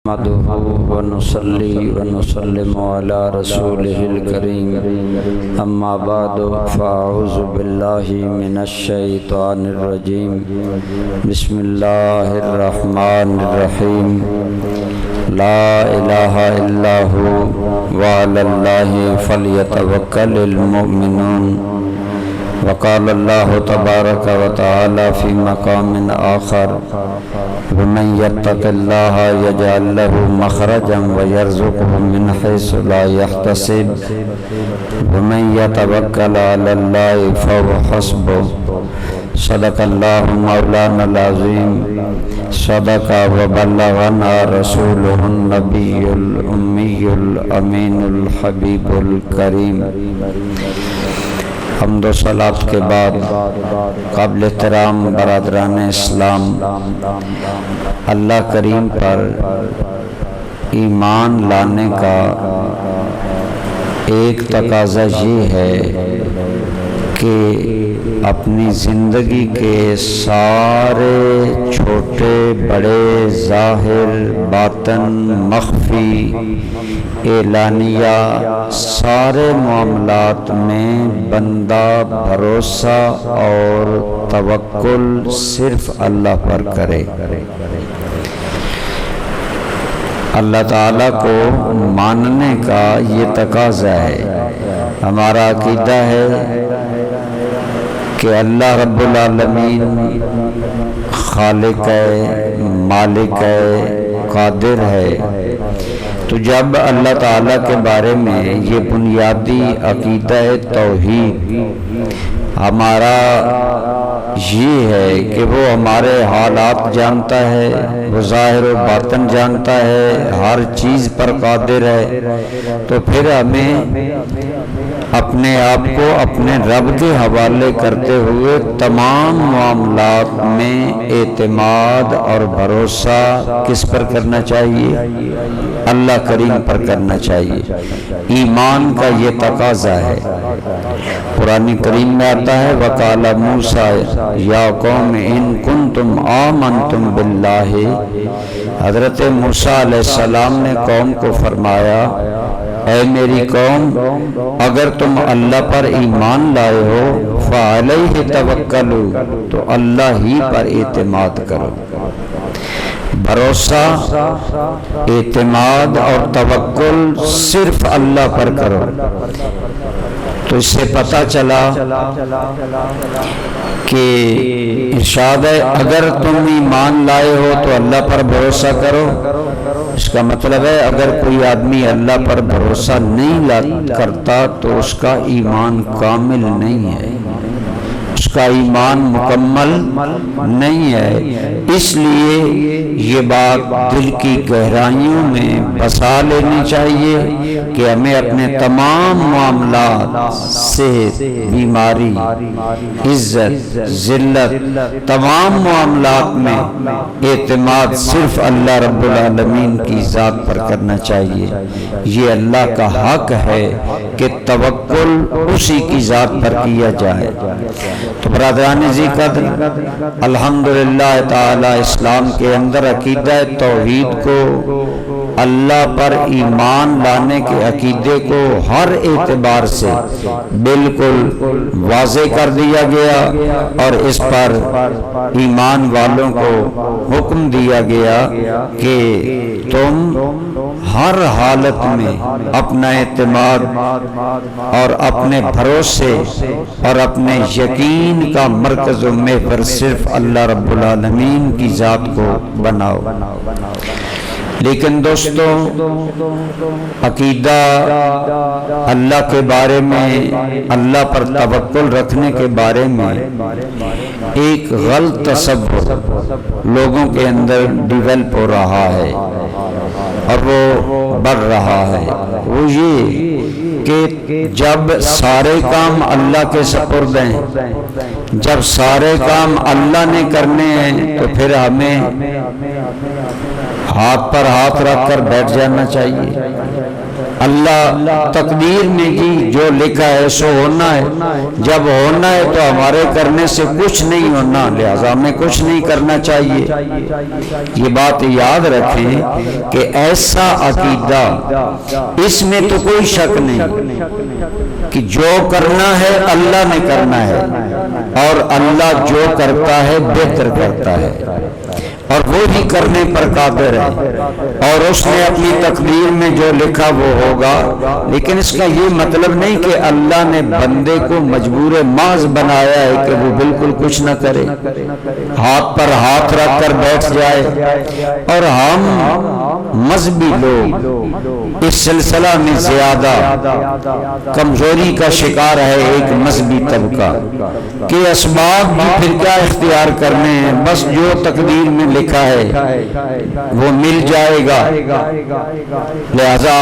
نحمده ونصلي ونسلم على رسوله الكريم اما بعد فاعوذ بالله من الشيطان الرجيم بسم الله الرحمن الرحيم لا اله الا هو وعلى الله فليتوكل المؤمنون وقال الله تبارك وتعالى في مقام آخر ومن يتق الله يجعل له مخرجا ويرزقه من حيث لا يحتسب ومن يتوكل على الله فهو حسبه صدق الله مولانا العظيم صدق وبلغنا رسوله النبي الأمي الأمين الحبيب الكريم۔ حمد و صلات کے بعد قابل احترام برادران اسلام، اللہ کریم پر ایمان لانے کا ایک تقاضا یہ ہے کہ اپنی زندگی کے سارے چھوٹے بڑے ظاہر باطن مخفی اعلانیہ سارے معاملات میں بندہ بھروسہ اور توکل صرف اللہ پر کرے۔ اللہ تعالیٰ کو ماننے کا یہ تقاضا ہے۔ ہمارا عقیدہ ہے کہ اللہ رب العالمین خالق ہے، مالک ہے، قادر ہے۔ تو جب اللہ تعالیٰ کے بارے میں یہ بنیادی عقیدہ توحید ہمارا یہ ہے کہ وہ ہمارے حالات جانتا ہے، وہ ظاہر و باطن جانتا ہے، ہر چیز پر قادر ہے، تو پھر ہمیں اپنے آپ کو اپنے رب کے حوالے کرتے ہوئے تمام معاملات میں اعتماد اور بھروسہ کس پر کرنا چاہیے؟ اللہ کریم پر کرنا چاہیے۔ ایمان کا یہ تقاضا ہے۔ قرآن کریم میں آتا ہے وَقَالَ مُوسَىٰ یا قوم ان کنتم آمنتم باللہ۔ حضرت موسیٰ علیہ السلام نے قوم کو فرمایا اے میری قوم، اگر تم اللہ پر ایمان لائے ہو فعلیہ توکلوا، تو اللہ ہی پر اعتماد کرو۔ بھروسہ، اعتماد اور توکل صرف اللہ پر کرو۔ تو اس سے پتہ چلا کہ ارشاد ہے اگر تم ایمان لائے ہو تو اللہ پر بھروسہ کرو۔ اس کا مطلب ہے اگر کوئی آدمی اللہ پر بھروسہ نہیں کرتا تو اس کا ایمان کامل نہیں ہے، اس کا ایمان مکمل نہیں ہے۔ اس لیے یہ بات دل کی گہرائیوں میں بسا لینی چاہیے کہ ہمیں اپنے تمام معاملات، صحت، بیماری، عزت، ذلت، تمام معاملات میں اعتماد صرف اللہ رب العالمین کی ذات پر کرنا چاہیے۔ یہ اللہ کا حق ہے کہ توکل اسی کی ذات پر کیا جائے۔ تو برادران ذی قدر، الحمدللہ تعالی اسلام کے اندر عقیدہ توحید کو، اللہ پر ایمان لانے کے عقیدے کو ہر اعتبار سے بالکل واضح کر دیا گیا، اور اس پر ایمان والوں کو حکم دیا گیا کہ تم ہر حالت میں اپنا اعتماد اور اپنے بھروسے اور اپنے یقین کا مرکز و محور صرف اللہ رب العالمین کی ذات کو بناؤ۔ لیکن دوستو، عقیدہ اللہ کے بارے میں، اللہ پر توکل رکھنے کے بارے میں ایک غلط تصور لوگوں کے اندر ڈیولپ ہو رہا ہے اور وہ بڑھ رہا ہے۔ وہ یہ کہ جب سارے کام اللہ کے سپرد ہیں، جب سارے کام اللہ نے کرنے ہیں، تو پھر ہمیں ہاتھ پر ہاتھ رکھ کر بیٹھ جانا چاہیے۔ اللہ تقدیر میں جی جو لکھا ہے سو ہونا ہے، جب ہونا ہے تو ہمارے کرنے سے کچھ نہیں ہونا، لہذا ہمیں کچھ نہیں کرنا چاہیے۔ یہ بات یاد رکھیں کہ ایسا عقیدہ، اس میں تو کوئی شک نہیں کہ جو کرنا ہے اللہ نے کرنا ہے، اور اللہ جو کرتا ہے بہتر کرتا ہے، اور وہ ہی کرنے پر قادر ہے، اور اس نے اپنی تقدیر میں جو لکھا وہ ہوگا۔ لیکن اس کا یہ مطلب نہیں کہ اللہ نے بندے کو مجبور محض بنایا ہے کہ وہ بالکل کچھ نہ کرے، ہاتھ پر ہاتھ رکھ کر بیٹھ جائے۔ اور ہم مذہبی لوگ اس سلسلہ میں زیادہ کمزوری کا شکار ہے ایک مذہبی طبقہ کہ اسباب بھی پھر کیا اختیار کرنے ہیں، بس جو تقدیر میں لکھا ہے وہ مل جائے گا۔ لہذا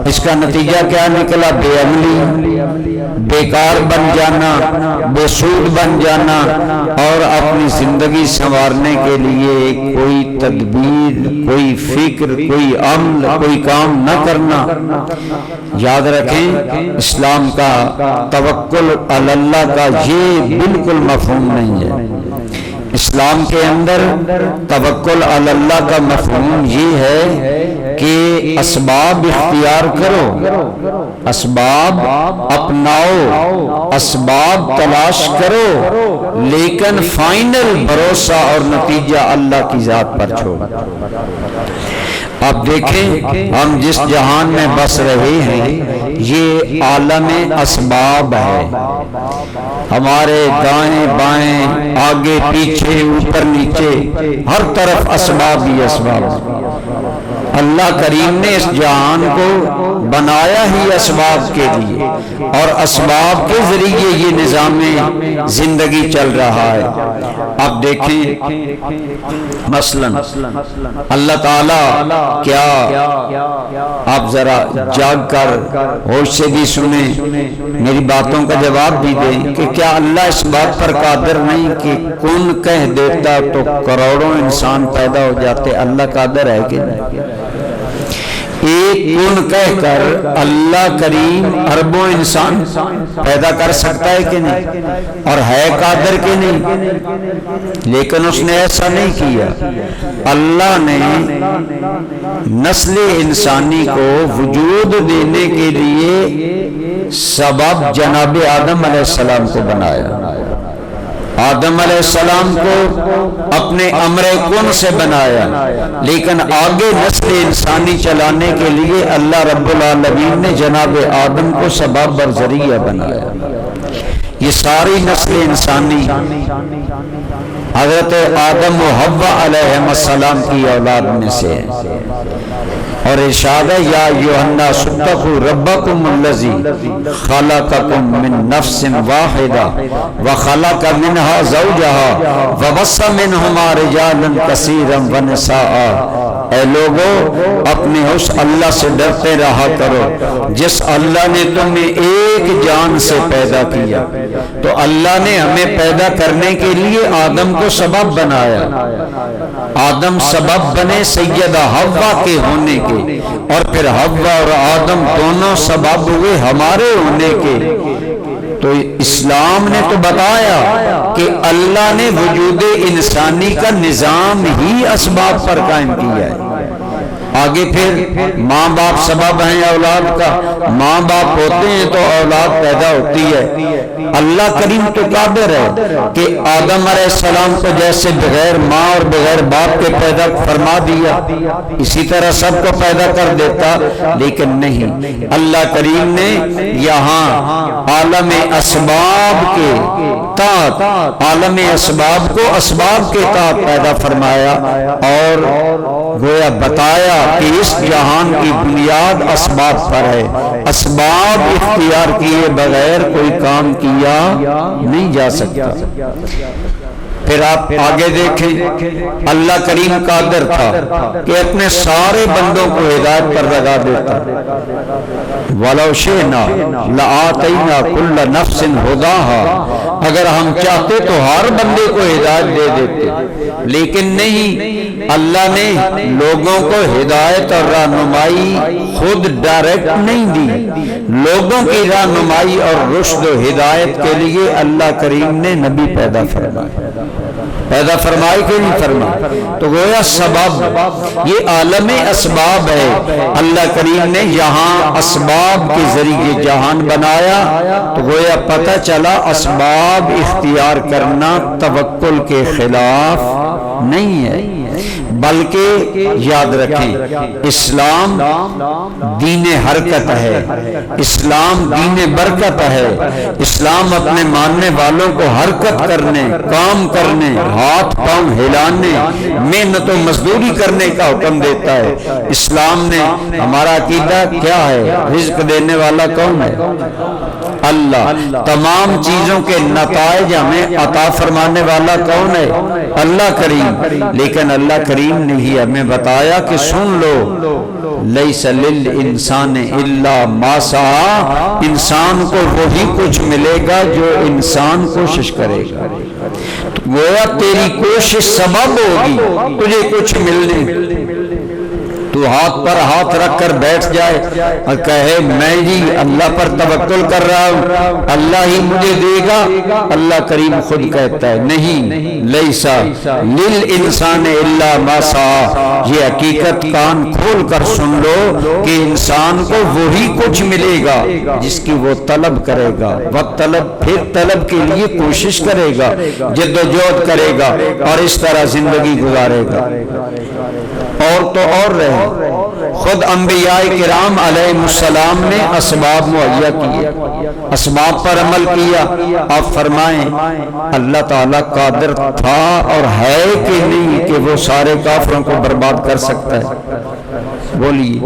اس کا نتیجہ کیا نکلا؟ بے عملی، بیکار بن جانا، بے سود بن جانا، اور اپنی زندگی سنوارنے کے لیے کوئی تدبیر، کوئی فکر، کوئی عمل، کوئی کام نہ کرنا۔ یاد رکھیں اسلام کا توکل علی اللہ کا یہ بالکل مفہوم نہیں ہے۔ اسلام کے اندر توکل علی اللہ کا مفہوم یہ ہے کہ اسباب اختیار کرو، اسباب اپناؤ، اسباب تلاش کرو، لیکن فائنل بھروسہ اور نتیجہ اللہ کی ذات پر چھوڑو۔ اب دیکھیں ہم جس جہان میں بس رہے ہیں یہ عالم اسباب ہے، ہمارے دائیں بائیں، آگے پیچھے، اوپر نیچے، ہر طرف اسباب ہی اسباب۔ اللہ کریم نے اس جہان کو بنایا ہی اسباب کے لیے، اور اسباب کے ذریعے یہ نظام زندگی چل رہا ہے۔ اب دیکھیں مثلا اللہ تعالی کیا، آپ ذرا جاگ کر ہوش سے بھی سنیں، میری باتوں کا جواب بھی دیں کہ کیا اللہ اس بات پر قادر نہیں کہ کن کہہ دیتا تو کروڑوں انسان پیدا ہو جاتے؟ اللہ قادر ہے کہ نہیں؟ ایک کن کہہ کر اللہ کریم اربوں انسان پیدا کر سکتا ہے کہ نہیں؟ اور ہے قادر کہ نہیں؟ لیکن اس نے ایسا نہیں کیا۔ اللہ نے نسل انسانی کو وجود دینے کے لیے سبب جناب آدم علیہ السلام کو بنایا۔ آدم علیہ السلام کو اپنے امر کن سے بنایا، لیکن آگے نسل انسانی چلانے کے لیے اللہ رب العالمین نے جناب آدم کو سبب اور ذریعہ بنایا۔ یہ ساری نسل انسانی حضرت آدم و حوا علیہ السلام کی اولاد میں سے ہے۔ اور ارشاد ہے یا ایھا الناس اتقوا ربکم الذی خلقکم من نفس واحدہ وخلق منها زوجها وبث منہما رجالا کثیرا ونساء۔ اے لوگو اپنے اس اللہ سے ڈرتے رہا کرو جس اللہ نے تمہیں ایک جان سے پیدا کیا۔ تو اللہ نے ہمیں پیدا کرنے کے لیے آدم کو سبب بنایا، آدم سبب بنے سیدہ حوا کے ہونے کے، اور پھر حوا اور آدم دونوں سبب ہوئے ہمارے ہونے کے۔ تو اسلام نے تو بتایا کہ اللہ نے وجود انسانی کا نظام ہی اسباب پر قائم کیا ہے۔ آگے پھر ماں باپ سبب ہیں اولاد کا، ماں باپ ہوتے ہیں تو اولاد پیدا ہوتی ہے۔ اللہ کریم تو قادر ہے کہ آدم علیہ السلام کو جیسے بغیر ماں اور بغیر باپ کے پیدا فرما دیا، اسی طرح سب کو پیدا کر دیتا، لیکن نہیں، اللہ کریم نے یہاں عالم اسباب کے تحت، عالم اسباب کو اسباب کے تحت پیدا فرمایا، اور گویا بتایا کہ اس جہان کی بنیاد اسباب پر ہے۔ اسباب اختیار کیے بغیر کوئی کام کیا نہیں جا سکتا۔ پھر آپ آگے دیکھیں اللہ کریم قادر تھا کہ اپنے سارے بندوں کو ہدایت پر لگا دیتا. وَلَوْ شِئْنَا لَآتَيْنَا كُلَّ نَفْسٍ هُدَاهَا، اگر ہم چاہتے تو ہر بندے کو ہدایت دے دیتے، لیکن نہیں، اللہ نے لوگوں کو ہدایت اور رہنمائی خود ڈائریکٹ نہیں دی. لوگوں کی رہنمائی اور رشد و ہدایت کے لیے اللہ کریم نے نبی پیدا فرمائے کہ نہیں فرمائے. تو گویا سبب، یہ عالم اسباب ہے. اللہ کریم نے یہاں اسباب کے ذریعے جہان بنایا، تو گویا پتہ چلا اسباب اختیار کرنا توکل کے خلاف نہیں ہے، بلکہ یاد رکھیں اسلام دین حرکت ہے، اسلام دین برکت ہے. اسلام اپنے ماننے والوں کو حرکت کرنے، کام کرنے، ہاتھ پاؤں ہلانے، محنت و مزدوری کرنے کا حکم دیتا ہے. اسلام نے ہمارا عقیدہ کیا ہے؟ رزق دینے والا کون ہے؟ اللہ. تمام چیزوں کے نتائج ہمیں عطا فرمانے والا کون ہے؟ اللہ کریم. لیکن اللہ کریم نے ہی ہمیں بتایا کہ سن لو، لیس للانسان الا ما سعی، انسان کو وہی کچھ ملے گا جو انسان کوشش کرے گا. گویا تیری کوشش سبب ہوگی تجھے کچھ ملنے. تو ہاتھ پر ہاتھ رکھ کر بیٹھ جائے اور کہے میں جی اللہ پر توکل کر رہا ہوں، اللہ ہی مجھے دے گا، اللہ کریم خود کہتا ہے نہیں، لیسا للانسان الا ما سعی. یہ حقیقت کان کھول کر سن لو کہ انسان کو وہی کچھ ملے گا جس کی وہ طلب کرے گا. وقت طلب، پھر طلب کے لیے کوشش کرے گا، جد و جہد کرے گا، اور اس طرح زندگی گزارے گا. اور تو اور رہے، خود انبیاء کرام علیہ السلام نے اسباب مہیا کیے، اسباب پر عمل کیا. آپ فرمائیں اللہ تعالیٰ قادر تھا اور ہے کہ نہیں کہ وہ سارے کافروں کو برباد کر سکتا ہے؟ بولیے.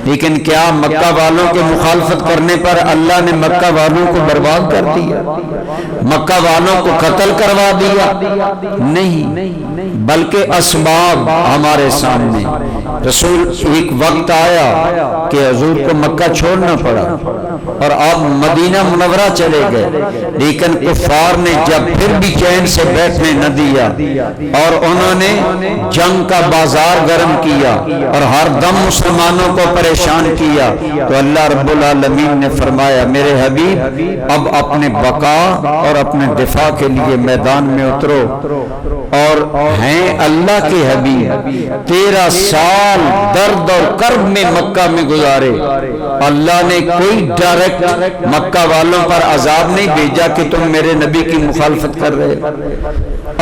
لیکن کیا مکہ والوں کے مخالفت کرنے پر اللہ نے مکہ والوں کو برباد کر دیا، مکہ والوں کو قتل کروا دیا؟ نہیں، بلکہ اسباب ہمارے سامنے. رسول ایک وقت آیا کہ حضور کو مکہ چھوڑنا پڑا اور آپ مدینہ منورہ چلے گئے، لیکن کفار نے جب پھر بھی چین سے بیٹھنے نہ دیا اور انہوں نے جنگ کا بازار گرم کیا اور ہر دم مسلمانوں کو پریشان کیا، تو اللہ رب العالمین نے فرمایا میرے حبیب اب اپنے بقا اور اپنے دفاع کے لیے میدان میں اترو. اور ہیں اللہ کے حبیب 13 سال درد اور کرب میں مکہ میں گزارے. اللہ نے کوئی ڈائریکٹ مکہ والوں پر عذاب نہیں بھیجا کہ تم میرے نبی کی مخالفت کر رہے.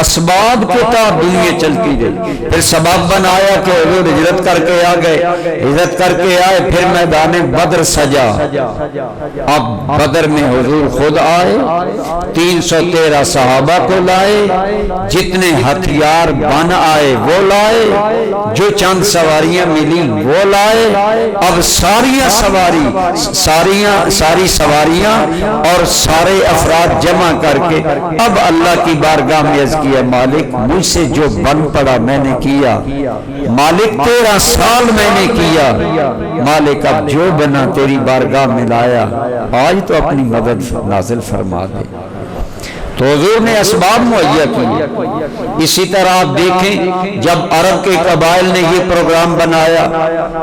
اسباب کے تحت دنیا چلتی گئی. پھر سبب بنایا کہ حضور ہجرت کر کے آ گئے، ہجرت کر کے آئے، پھر میدان بدر سجا. اب بدر میں حضور خود آئے، 313 صحابہ کو لائے، جتنے ہتھیار بن آئے وہ لائے، جو چند سواریاں ملی وہ لائے. اب ساری سواریاں اور سارے افراد جمع کر کے اب اللہ کی بارگاہ میں عرض کیا مالک مجھ سے جو بن پڑا میں نے کیا، مالک 13 سال میں نے کیا، مالک اب جو بنا تیری بارگاہ میں لایا آج تو اپنی مدد نازل فرما دے. تو حضور نے اسباب مہیا کی. اسی طرح آپ دیکھیں جب عرب کے قبائل نے یہ پروگرام بنایا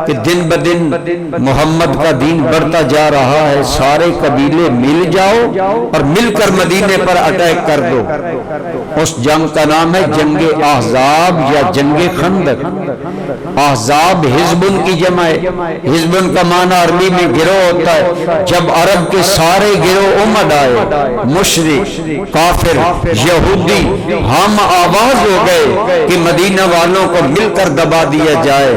کہ دن بدن محمد کا دین بڑھتا جا رہا ہے، سارے قبیلے مل جاؤ اور مل کر مدینے پر اٹیک کر دو. اس جنگ کا نام ہے جنگ احزاب یا جنگ خندق. احزاب حزبن کی جمع ہے، حزبن کا معنی عربی میں گروہ ہوتا ہے. جب عرب کے سارے گروہ امت آئے، مشرک، کافر، یہودی، ہم آواز ہو گئے کہ مدینہ والوں کو مل کر دبا دیا جائے.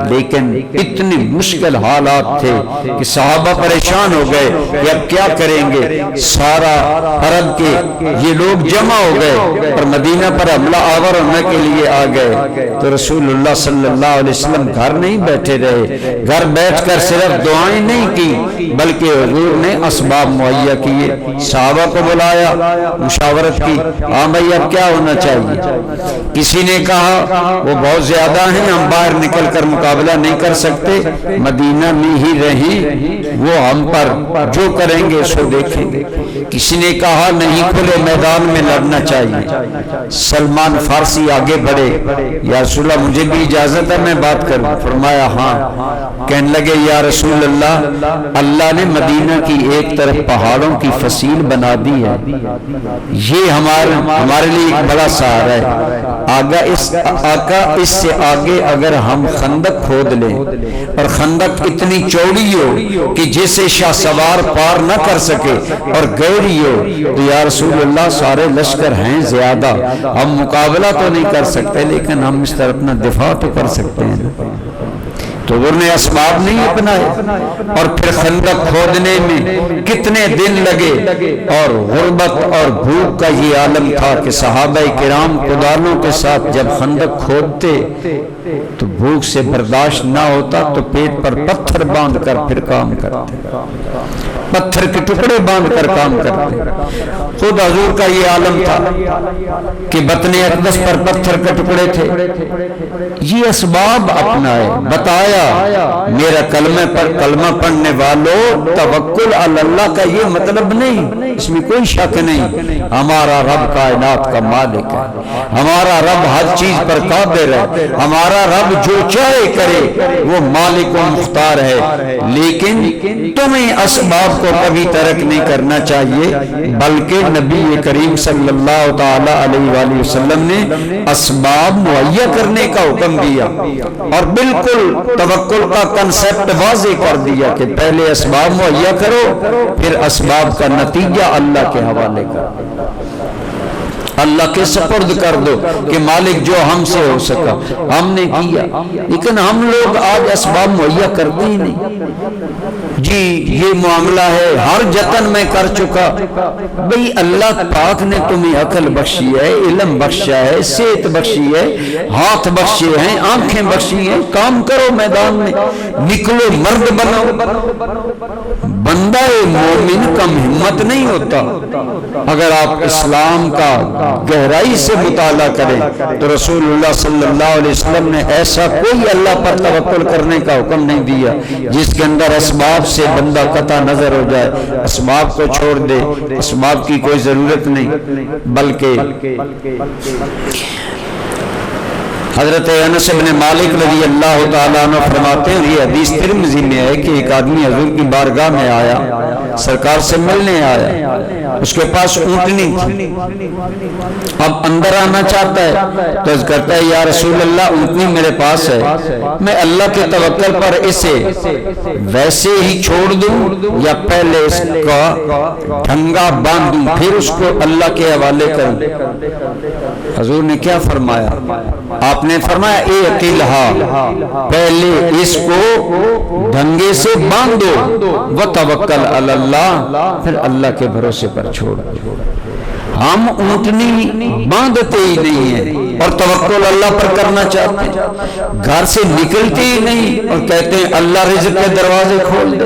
لیکن اتنی مشکل حالات تھے کہ صحابہ پریشان ہو گئے کہ اب کیا کریں گے. سارا عرب کے یہ لوگ جمع ہو گئے اور مدینہ پر حملہ آور ہونے کے لیے آ گئے. تو رسول اللہ صلی اللہ علیہ وسلم گھر نہیں بیٹھے رہے، گھر بیٹھ کر صرف دعائیں نہیں کی بلکہ حضور نے اسباب مہیا کیے. صحابہ کو بلایا، مشاورت کی، ہاں بھائی اب کیا ہونا چاہیے؟ کسی نے کہا وہ بہت زیادہ ہیں، ہم باہر نکل کر مقابلہ نہیں کر سکتے، مدینہ میں ہی رہیں، وہ ہم پر جو کریں گے سو دیکھیں گے۔ کسی نے کہا نہیں، کھلے میدان میں لڑنا چاہیے۔ سلمان فارسی آگے بڑھے، یا رسول اللہ مجھے بھی اجازت ہے میں بات کروں؟ فرمایا ہاں۔ کہنے لگے یا رسول اللہ، اللہ نے مدینہ کی ایک طرف پہاڑوں کی فصیل بنا دی ہے، یہ ہمارے لیے ایک بڑا سہارا ہے۔ آقا اس سے آگے اگر ہم خندق کھود لیں اور خندق اتنی چوڑی ہو کہ جسے شاہ سوار پار نہ کر سکے اور گہری ہو، تو یا رسول اللہ سارے لشکر ہیں زیادہ، ہم مقابلہ تو نہیں کر سکتے لیکن ہم اس طرح اپنا دفاع تو کر سکتے ہیں۔ تو انہوں نے اسباب نہیں اپنائے، اور پھر خندق کھودنے میں کتنے دن لگے، اور غربت اور بھوک کا یہ عالم تھا کہ صحابہ کرام کدالوں کے ساتھ جب خندق کھودتے تو بھوک سے برداشت نہ ہوتا تو پیٹ پر پتھر باندھ کر پھر کام کرتے، پتھر کے ٹکڑے باندھ کر کام کرتے۔ خود حضور کا یہ عالم تھا کہ بطن اقدس پر پتھر کے ٹکڑے تھے، یہ اسباب اپنائے، بتایا میرا کلمہ پڑھنے والوں توکل علی اللہ کا یہ مطلب نہیں، اس میں کوئی شک نہیں، ہمارا رب کائنات کا مالک ہے، ہمارا رب ہر چیز پر قادر ہے، ہمارا رب جو چاہے کرے، وہ مالک و مختار ہے، لیکن تمہیں اسباب کو کبھی ترک نہیں کرنا چاہیے، بلکہ نبی کریم صلی اللہ تعالی علیہ وآلہ وسلم نے اسباب مہیا کرنے کا حکم دیا، اور بالکل توکل کا کنسپٹ واضح کر دیا کہ پہلے اسباب مہیا کرو، پھر اسباب کا نتیجہ اللہ کے حوالے کرو، اللہ کے سپرد کر دو کہ مالک جو ہم سے ہو سکا ہم نے کیا۔ لیکن ہم لوگ آج اسباب مہیا کرتے ہی نہیں، جی یہ معاملہ ہے، ہر جتن میں کر چکا۔ بھئی اللہ پاک نے تمہیں عقل بخشی ہے، علم بخشا ہے، صحت بخشی ہے، ہاتھ بخشے ہیں، آنکھیں بخشی ہیں، کام کرو، میدان میں نکلو، مرد بنو۔ بندہ مومن کم ہمت نہیں ہوتا۔ اگر آپ اسلام کا گہرائی سے مطالعہ کریں تو رسول اللہ صلی اللہ علیہ وسلم نے ایسا کوئی اللہ پر توکل کرنے کا حکم نہیں دیا جس کے اندر اسباب سے بندہ قطع نظر ہو جائے، اسباب کو چھوڑ دے، اسباب کی کوئی ضرورت نہیں۔ بلکہ حضرت انس بن مالک رضی اللہ تعالیٰ عنہ فرماتے ہیں، یہ حدیث ترمذی میں ہے کہ ایک آدمی حضور کی بارگاہ میں آیا، سرکار سے ملنے آیا، اس کے پاس اونٹنی تھی، اب اندر آنا چاہتا ہے تو عرض کرتا ہے یا رسول اللہ اونٹنی میرے پاس ہے، میں اللہ کے توکل پر اسے ویسے ہی چھوڑ دوں یا پہلے اس کا ڈھنگا باندھوں پھر اس کو اللہ کے حوالے کروں؟ حضور نے کیا فرمایا؟ آپ نے فرمایا اے عقیلہا، پہلے اس کو ڈھنگے سے باندھو، وتوکل علی اللہ، پھر اللہ کے بھروسے پر چھوڑ۔ ہم اونٹنی باندھتے ہی نہیں ہیں اور توکل اللہ پر کرنا چاہتے ہیں، گھر سے نکلتے ہی نہیں اور کہتے ہیں اللہ رزق کے دروازے کھول دے،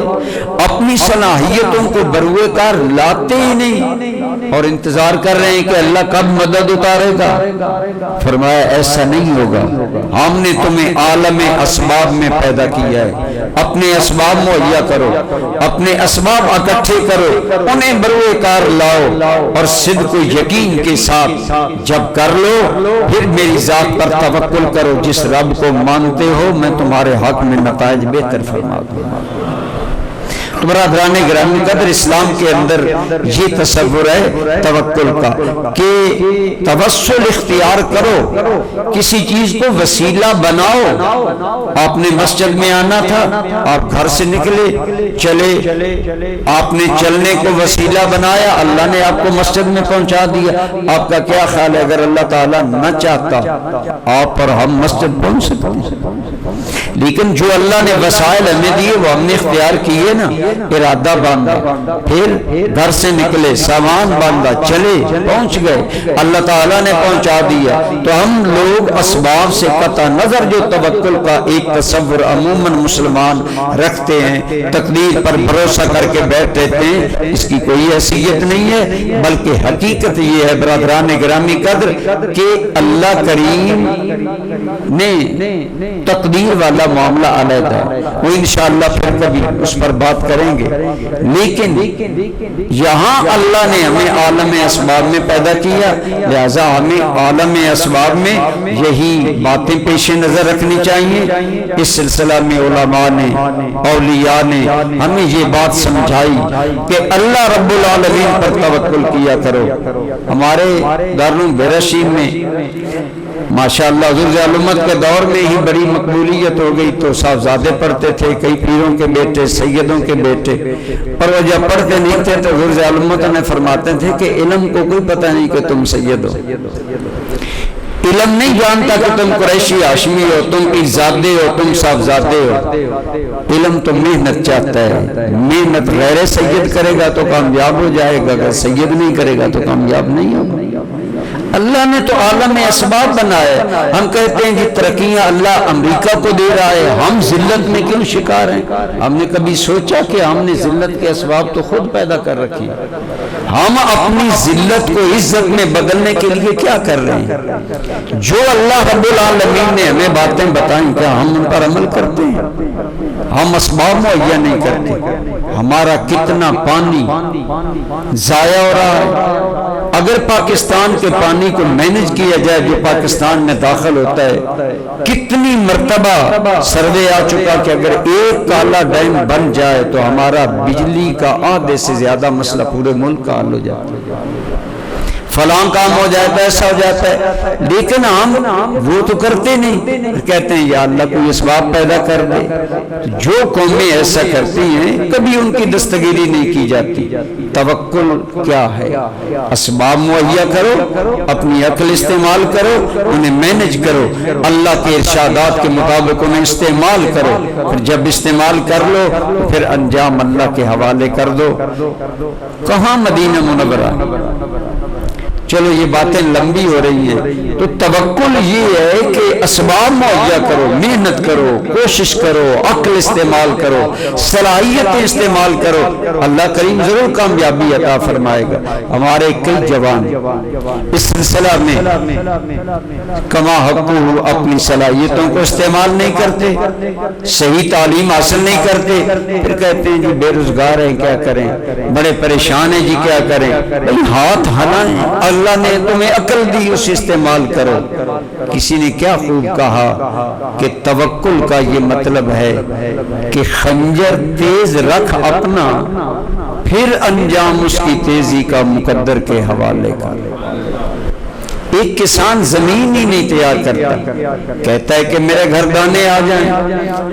اپنی صلاحیتوں کو بروئے کار لاتے ہی نہیں اور انتظار کر رہے ہیں کہ اللہ کب مدد اتارے گا۔ فرمایا ایسا نہیں ہوگا، ہم نے تمہیں عالم اسباب میں پیدا کیا ہے، اپنے اسباب مہیا کرو، اپنے اسباب اکٹھے کرو، انہیں بروئے کار لاؤ، اور صدق و یقین کے ساتھ جب کر لو پھر میری ذات پر توکل کرو، جس رب کو مانتے ہو میں تمہارے حق میں نتائج بہتر فرما دوں گا۔ تو برادران گرامی قدر، اسلام کے اندر یہ تصور ہے توکل کا کہ توسل اختیار کرو، کسی چیز کو وسیلہ بناؤ۔ آپ نے مسجد میں آنا تھا، آپ گھر سے نکلے چلے، آپ نے چلنے کو وسیلہ بنایا، اللہ نے آپ کو مسجد میں پہنچا دیا۔ آپ کا کیا خیال ہے اگر اللہ تعالیٰ نہ چاہتا آپ پر ہم مسجد پہنچ سکتے ہیں؟ لیکن جو اللہ نے وسائل ہمیں دیے وہ ہم نے اختیار کیے نا۔ ارادہ باندھا، پھر گھر سے نکلے، سامان باندھا، چلے، پہنچ گئے، اللہ تعالیٰ نے پہنچا دیا۔ تو ہم لوگ اسباب سے قطع نظر جو توکل کا ایک تصور عموماً مسلمان رکھتے ہیں، تقدیر پر بھروسہ کر کے بیٹھ رہتے ہیں، اس کی کوئی حیثیت نہیں ہے، بلکہ حقیقت یہ ہے برادران گرامی قدر کہ اللہ کریم نے تقدیر والا معاملہ علیحدہ ہے، وہ انشاءاللہ پھر کبھی اس پر بات کریں گے۔ لیکن یہاں اللہ نے ہمیں عالم اسباب میں پیدا کیا، لہذا ہمیں عالم اسباب میں یہی باتیں پیش نظر رکھنی چاہیے۔ اس سلسلہ میں علماء نے، اولیاء نے ہمیں یہ بات سمجھائی کہ اللہ رب العالمین پر توکل کیا کرو۔ ہمارے دارالعلوم بیرشیم میں ماشاءاللہ حضور ذیالامت کے دور میں ہی بڑی مقبولیت ہو گئی، تو صاحبزادے پڑھتے تھے، کئی پیروں کے بیٹے، سیدوں کے بیٹے، اور وہ جب پڑھتے نہیں تھے تو حضور ذیالامت نے فرماتے تھے کہ علم کو کوئی پتہ نہیں کہ تم سید ہو، علم نہیں جانتا کہ تم قریشی ہاشمی ہو، تم پیرزادے ہو، تم صاحبزادے ہو۔ علم تو محنت چاہتا ہے، محنت غیر سید کرے گا تو کامیاب ہو جائے گا، اگر سید نہیں کرے گا تو کامیاب نہیں ہوگا۔ اللہ نے تو عالم اسباب بنایا۔ ہم کہتے ہیں کہ ترقیاں اللہ امریکہ کو دے رہا ہے، ہم ذلت میں کیوں شکار ہیں؟ ہم نے کبھی سوچا کہ ہم نے ذلت کے اسباب تو خود پیدا کر رکھی، ہم اپنی ذلت کو عزت میں بدلنے کے لیے کیا کر رہے ہیں؟ جو اللہ رب العالمین نے ہمیں باتیں بتائیں کیا ہم ان پر عمل کرتے ہیں؟ ہم اسباب مہیا نہیں کرتے۔ ہمارا کتنا پانی ضائع ہو رہا ہے۔ اگر پاکستان کے پانی کو مینج کیا جائے جو پاکستان میں داخل ہوتا ہے، کتنی مرتبہ سروے آ چکا کہ اگر ایک کالا ڈیم بن جائے تو ہمارا بجلی کا آدھے سے زیادہ مسئلہ پورے ملک کا حل ہو جاتا ہے، فلاں کام ہو جاتا ہے، ایسا ہو جاتا ہے۔ لیکن ہم وہ تو کرتے نہیں، کہتے ہیں یا اللہ کوئی اسباب پیدا کر دے۔ جو قومیں ایسا کرتی ہیں کبھی ان کی دستگیری نہیں کی جاتی۔ توکل کیا ہے؟ اسباب مہیا کرو، اپنی عقل استعمال کرو، انہیں مینج کرو، اللہ کے ارشادات کے مطابق انہیں استعمال کرو، پھر جب استعمال کر لو تو پھر انجام اللہ کے حوالے کر دو۔ کہاں مدینہ منورہ؟ چلو یہ باتیں لمبی ہو رہی ہیں، تو توکل یہ ہے کہ اسباب مہیا کرو، محنت کرو، کوشش کرو، عقل استعمال کرو، صلاحیتیں استعمال کرو، اللہ کریم ضرور کامیابی عطا فرمائے گا۔ ہمارے کئی جوان اس سلسلہ میں کما حقہ اپنی صلاحیتوں کو استعمال نہیں کرتے، صحیح تعلیم حاصل نہیں کرتے، پھر کہتے ہیں جی بے روزگار ہیں کیا کریں، بڑے پریشان ہیں جی کیا کریں۔ بھئی ہاتھ ہلائیں، اللہ نے تمہیں عقل دی، اسے استعمال کرو۔ کسی نے کیا خوب کہا کہ توکل کا یہ مطلب ہے کہ خنجر تیز رکھ اپنا، پھر انجام اس کی تیزی کا مقدر کے حوالے کر۔ ایک کسان زمین ہی نہیں تیار کرتا، کہتا ہے کہ میرے گھر دانے آ جائیں۔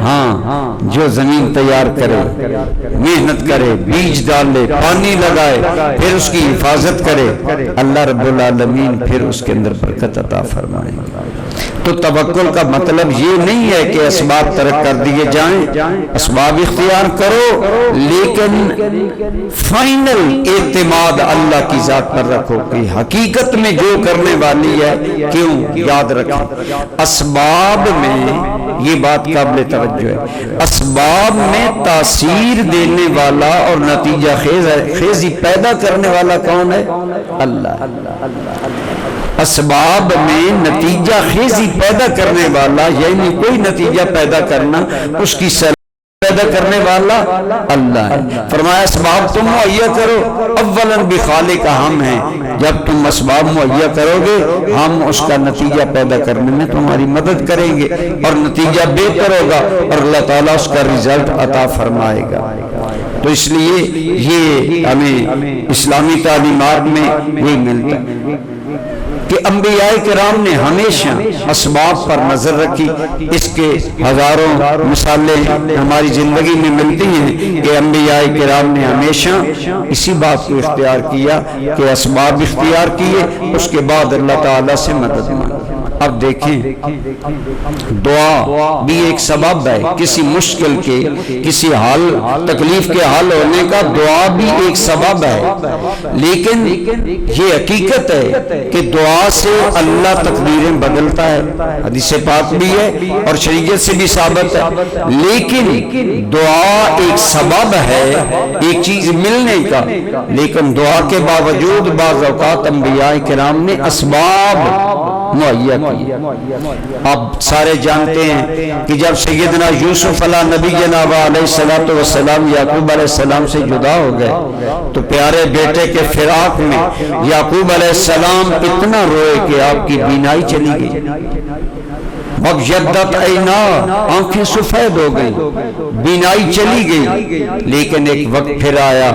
ہاں، جو زمین تیار کرے، محنت کرے، بیج ڈالے، پانی لگائے، پھر اس کی حفاظت کرے، اللہ رب العالمین پھر اس کے اندر برکت عطا فرمائے۔ تو توکل کا مطلب یہ نہیں ہے کہ اسباب ترک کر دیے جائیں، اسباب اختیار کرو، لیکن فائنل اعتماد اللہ کی ذات پر رکھو کہ حقیقت میں جو کرنے والی ہے کیوں یاد رکھیں۔ اسباب میں یہ بات قابل توجہ ہے، اسباب میں تاثیر دینے والا اور نتیجہ خیزی پیدا کرنے والا کون ہے؟ اللہ۔ اسباب میں نتیجہ خیزی پیدا کرنے والا، یعنی کوئی نتیجہ پیدا کرنا، اس کی پیدا کرنے والا اللہ ہے۔ فرمایا اسباب تم مہیا کرو، اولاً بخالق ہم ہیں، جب تم اسباب مہیا کرو گے ہم اس کا نتیجہ پیدا کرنے میں تمہاری مدد کریں گے اور نتیجہ بہتر ہوگا اور اللہ تعالیٰ اس کا رزلٹ عطا فرمائے گا۔ تو اس لیے یہ ہمیں اسلامی تعلیمات میں یہ ملتا ہے کہ انبیاء کرام نے ہمیشہ اسباب پر نظر رکھی۔ اس کے ہزاروں مثالیں ہماری زندگی میں ملتی ہیں کہ انبیاء کرام نے ہمیشہ اسی بات کو اختیار کیا کہ اسباب اختیار کیے، اس کے بعد اللہ تعالیٰ سے مدد مانگی۔ اب دیکھیں دعا بھی ایک سبب ہے کہ مشکل کے کسی حال تکلیف کے حل ہونے کا، دعا بھی ایک سبب ہے، لیکن یہ حقیقت ہے کہ دعا سے اللہ تقدیریں بدلتا ہے، حدیث پاک بھی ہے اور شریعت سے بھی ثابت ہے، لیکن دعا ایک سبب ہے ایک چیز ملنے کا، لیکن دعا کے باوجود بعض اوقات انبیاء کرام نے اسباب مہیا کی۔ اب سارے جانتے ہیں کہ جب سیدنا یوسف علیہ نبی جناب علیہ السلام یعقوب علیہ السلام سے جدا ہو گئے تو پیارے بیٹے کے فراق میں یعقوب علیہ السلام اتنا روئے کہ آپ کی بینائی چلی گئی، وَبْيَضَّتْ عَيْنَاهُ آنکھیں سفید ہو گئی، بینائی چلی گئی۔ لیکن ایک وقت پھر آیا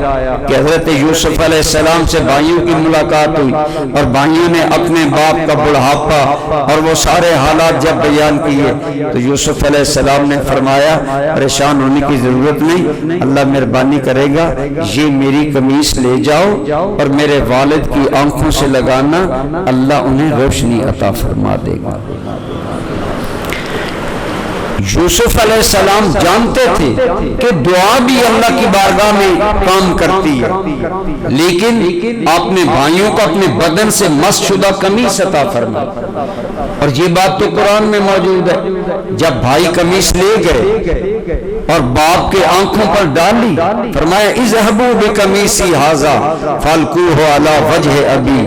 کہ حضرت یوسف علیہ السلام سے بھائیوں کی ملاقات ہوئی اور بھائیوں نے اپنے باپ کا بڑھاپا اور وہ سارے حالات جب بیان کیے تو یوسف علیہ السلام نے فرمایا پریشان ہونے کی ضرورت نہیں، اللہ مہربانی کرے گا، یہ میری قمیص لے جاؤ اور میرے والد کی آنکھوں سے لگانا، اللہ انہیں روشنی عطا فرما دے گا۔ یوسف علیہ السلام جانتے تھے کہ دعا بھی اللہ کی بارگاہ میں کام کرتی ہے، لیکن اپنے بھائیوں کو اپنے بدن سے مس شدہ قمیص عطا فرما، اور یہ بات تو قرآن میں موجود ہے۔ جب بھائی قمیص لے گئے اور باپ کے آنکھوں پر ڈالی، فرمایا اذهبوا بقمیصی ھذا فالقوه علی وجہ ابی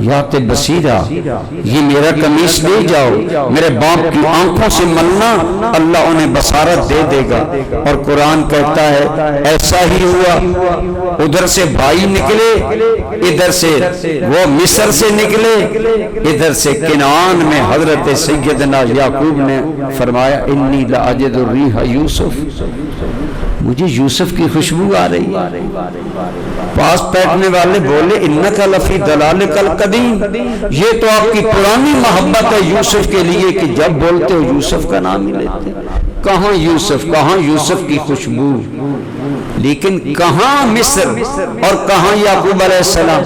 یات بصیرا، یہ میرا قمیص لے جاؤ میرے باپ کی آنکھوں سے ملنا، اللہ انہیں بصارت دے دے گا۔ اور قرآن کہتا ہے ایسا ہی ہوا، ادھر سے بھائی نکلے، ادھر سے وہ مصر سے نکلے، ادھر سے کنعان میں حضرت سیدنا یعقوب نے فرمایا انی لاجد الریح یوسف، مجھے یوسف کی خوشبو آ رہی ہے۔ پاس بیٹھنے والے بولے انک لفی ضلالک القدیم، یہ تو آپ کی پرانی محبت ہے یوسف کے لیے کہ جب بولتے ہو یوسف کا نام ہی لیتے، کہاں یوسف، کہاں یوسف کی خوشبو، لیکن کہاں مصر اور کہاں یعقوب علیہ السلام۔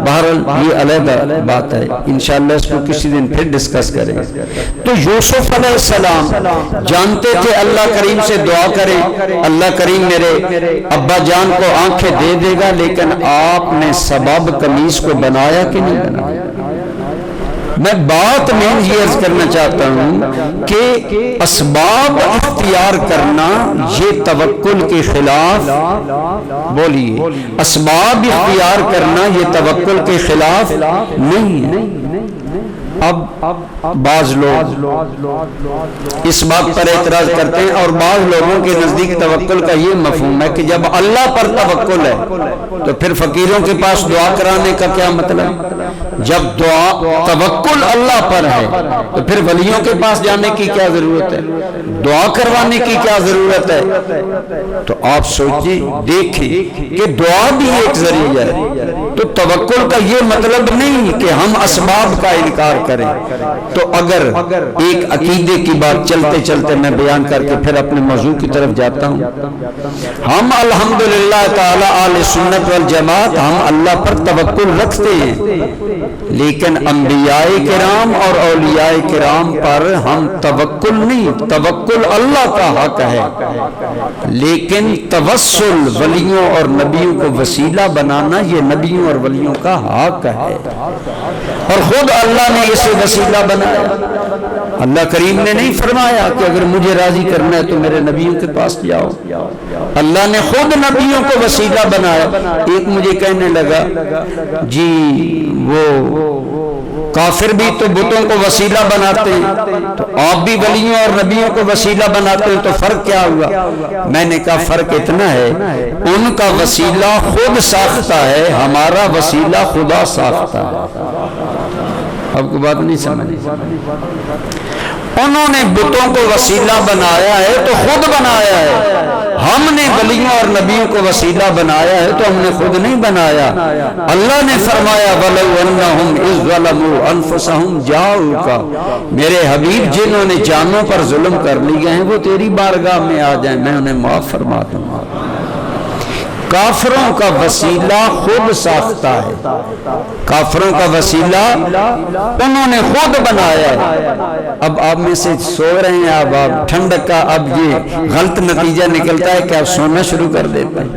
بہرحال یہ علیحدہ بات ہے، انشاءاللہ اس کو کسی دن پھر ڈسکس کریں۔ تو یوسف علیہ السلام جانتے تھے اللہ کریم سے دعا کریں، اللہ کریم میرے ابا جان کو آنکھیں دے دے گا، لیکن آپ نے سبب قمیص کو بنایا کہ نہیں بنایا؟ میں بات میں یہ عرض کرنا چاہتا ہوں کہ اسباب اختیار کرنا یہ توکل کے خلاف، بولیے اسباب اختیار کرنا یہ توکل کے خلاف نہیں ہے۔ اب بعض لوگ اس بات پر اعتراض کرتے ہیں، اور بعض لوگوں کے نزدیک توکل کا یہ مفہوم ہے کہ جب اللہ پر توکل ہے تو پھر فقیروں کے پاس دعا کرانے کا کیا مطلب؟ جب توکل اللہ پر ہے تو پھر ولیوں کے پاس جانے کی کیا ضرورت ہے، دعا کروانے کی کیا ضرورت ہے؟ تو آپ سوچیں دیکھیں کہ دعا بھی ایک ذریعہ ہے، تو توکل کا یہ مطلب نہیں کہ ہم اسباب کا انکار کریں۔ تو اگر ایک عقیدے کی بات چلتے چلتے میں بیان کر کے پھر اپنے موضوع کی طرف جاتا ہوں، ہم الحمدللہ تعالی اہل سنت والجماعت ہم اللہ پر توکل رکھتے ہیں، لیکن انبیاء کرام اور اولیاء کرام پر ہم توکل نہیں، توکل اللہ کا حق ہے، لیکن توسل ولیوں اور نبیوں کو وسیلہ بنانا یہ نبیوں اور ولیوں کا حق ہے، اور خود اللہ نے اسے وسیلہ بنایا۔ اللہ کریم نے نہیں فرمایا کہ اگر مجھے راضی کرنا ہے تو میرے نبیوں کے پاس جاؤ، اللہ نے خود نبیوں کو وسیلہ بنایا۔ ایک مجھے کہنے لگا جی وہ کافر بھی تو بتوں کو وسیلہ بناتے ہیں، تو آپ بھی ولیوں اور نبیوں کو وسیلہ بناتے ہیں، تو فرق کیا ہوا؟ میں نے کہا فرق اتنا ہے ان کا وسیلہ خود ساختہ ہے، ہمارا وسیلہ خدا ساختہ ہے۔ آپ کو بات نہیں سمجھ؟ انہوں نے بتوں کو وسیلہ بنایا ہے تو خود بنایا ہے، ہم نے ولیوں اور نبیوں کو وسیلہ بنایا ہے تو ہم نے خود نہیں بنایا۔ اللہ نے فرمایا وَلَوْ أَنَّهُمْ إِذْ ظَلَمُوا أَنفُسَهُمْ جَاءُوكَ، میرے حبیب جنہوں نے جانوں پر ظلم کر لیے ہیں وہ تیری بارگاہ میں آ جائیں، میں انہیں معاف فرما دوں گا۔ کافروں کا وسیلہ خود ساختہ ہے، کافروں کا وسیلہ انہوں نے خود بنایا ہے۔ اب آپ میں سے سو رہے ہیں، اب آپ ٹھنڈک کا اب یہ غلط نتیجہ نکلتا ہے کہ آپ سونا شروع کر دیتے ہیں۔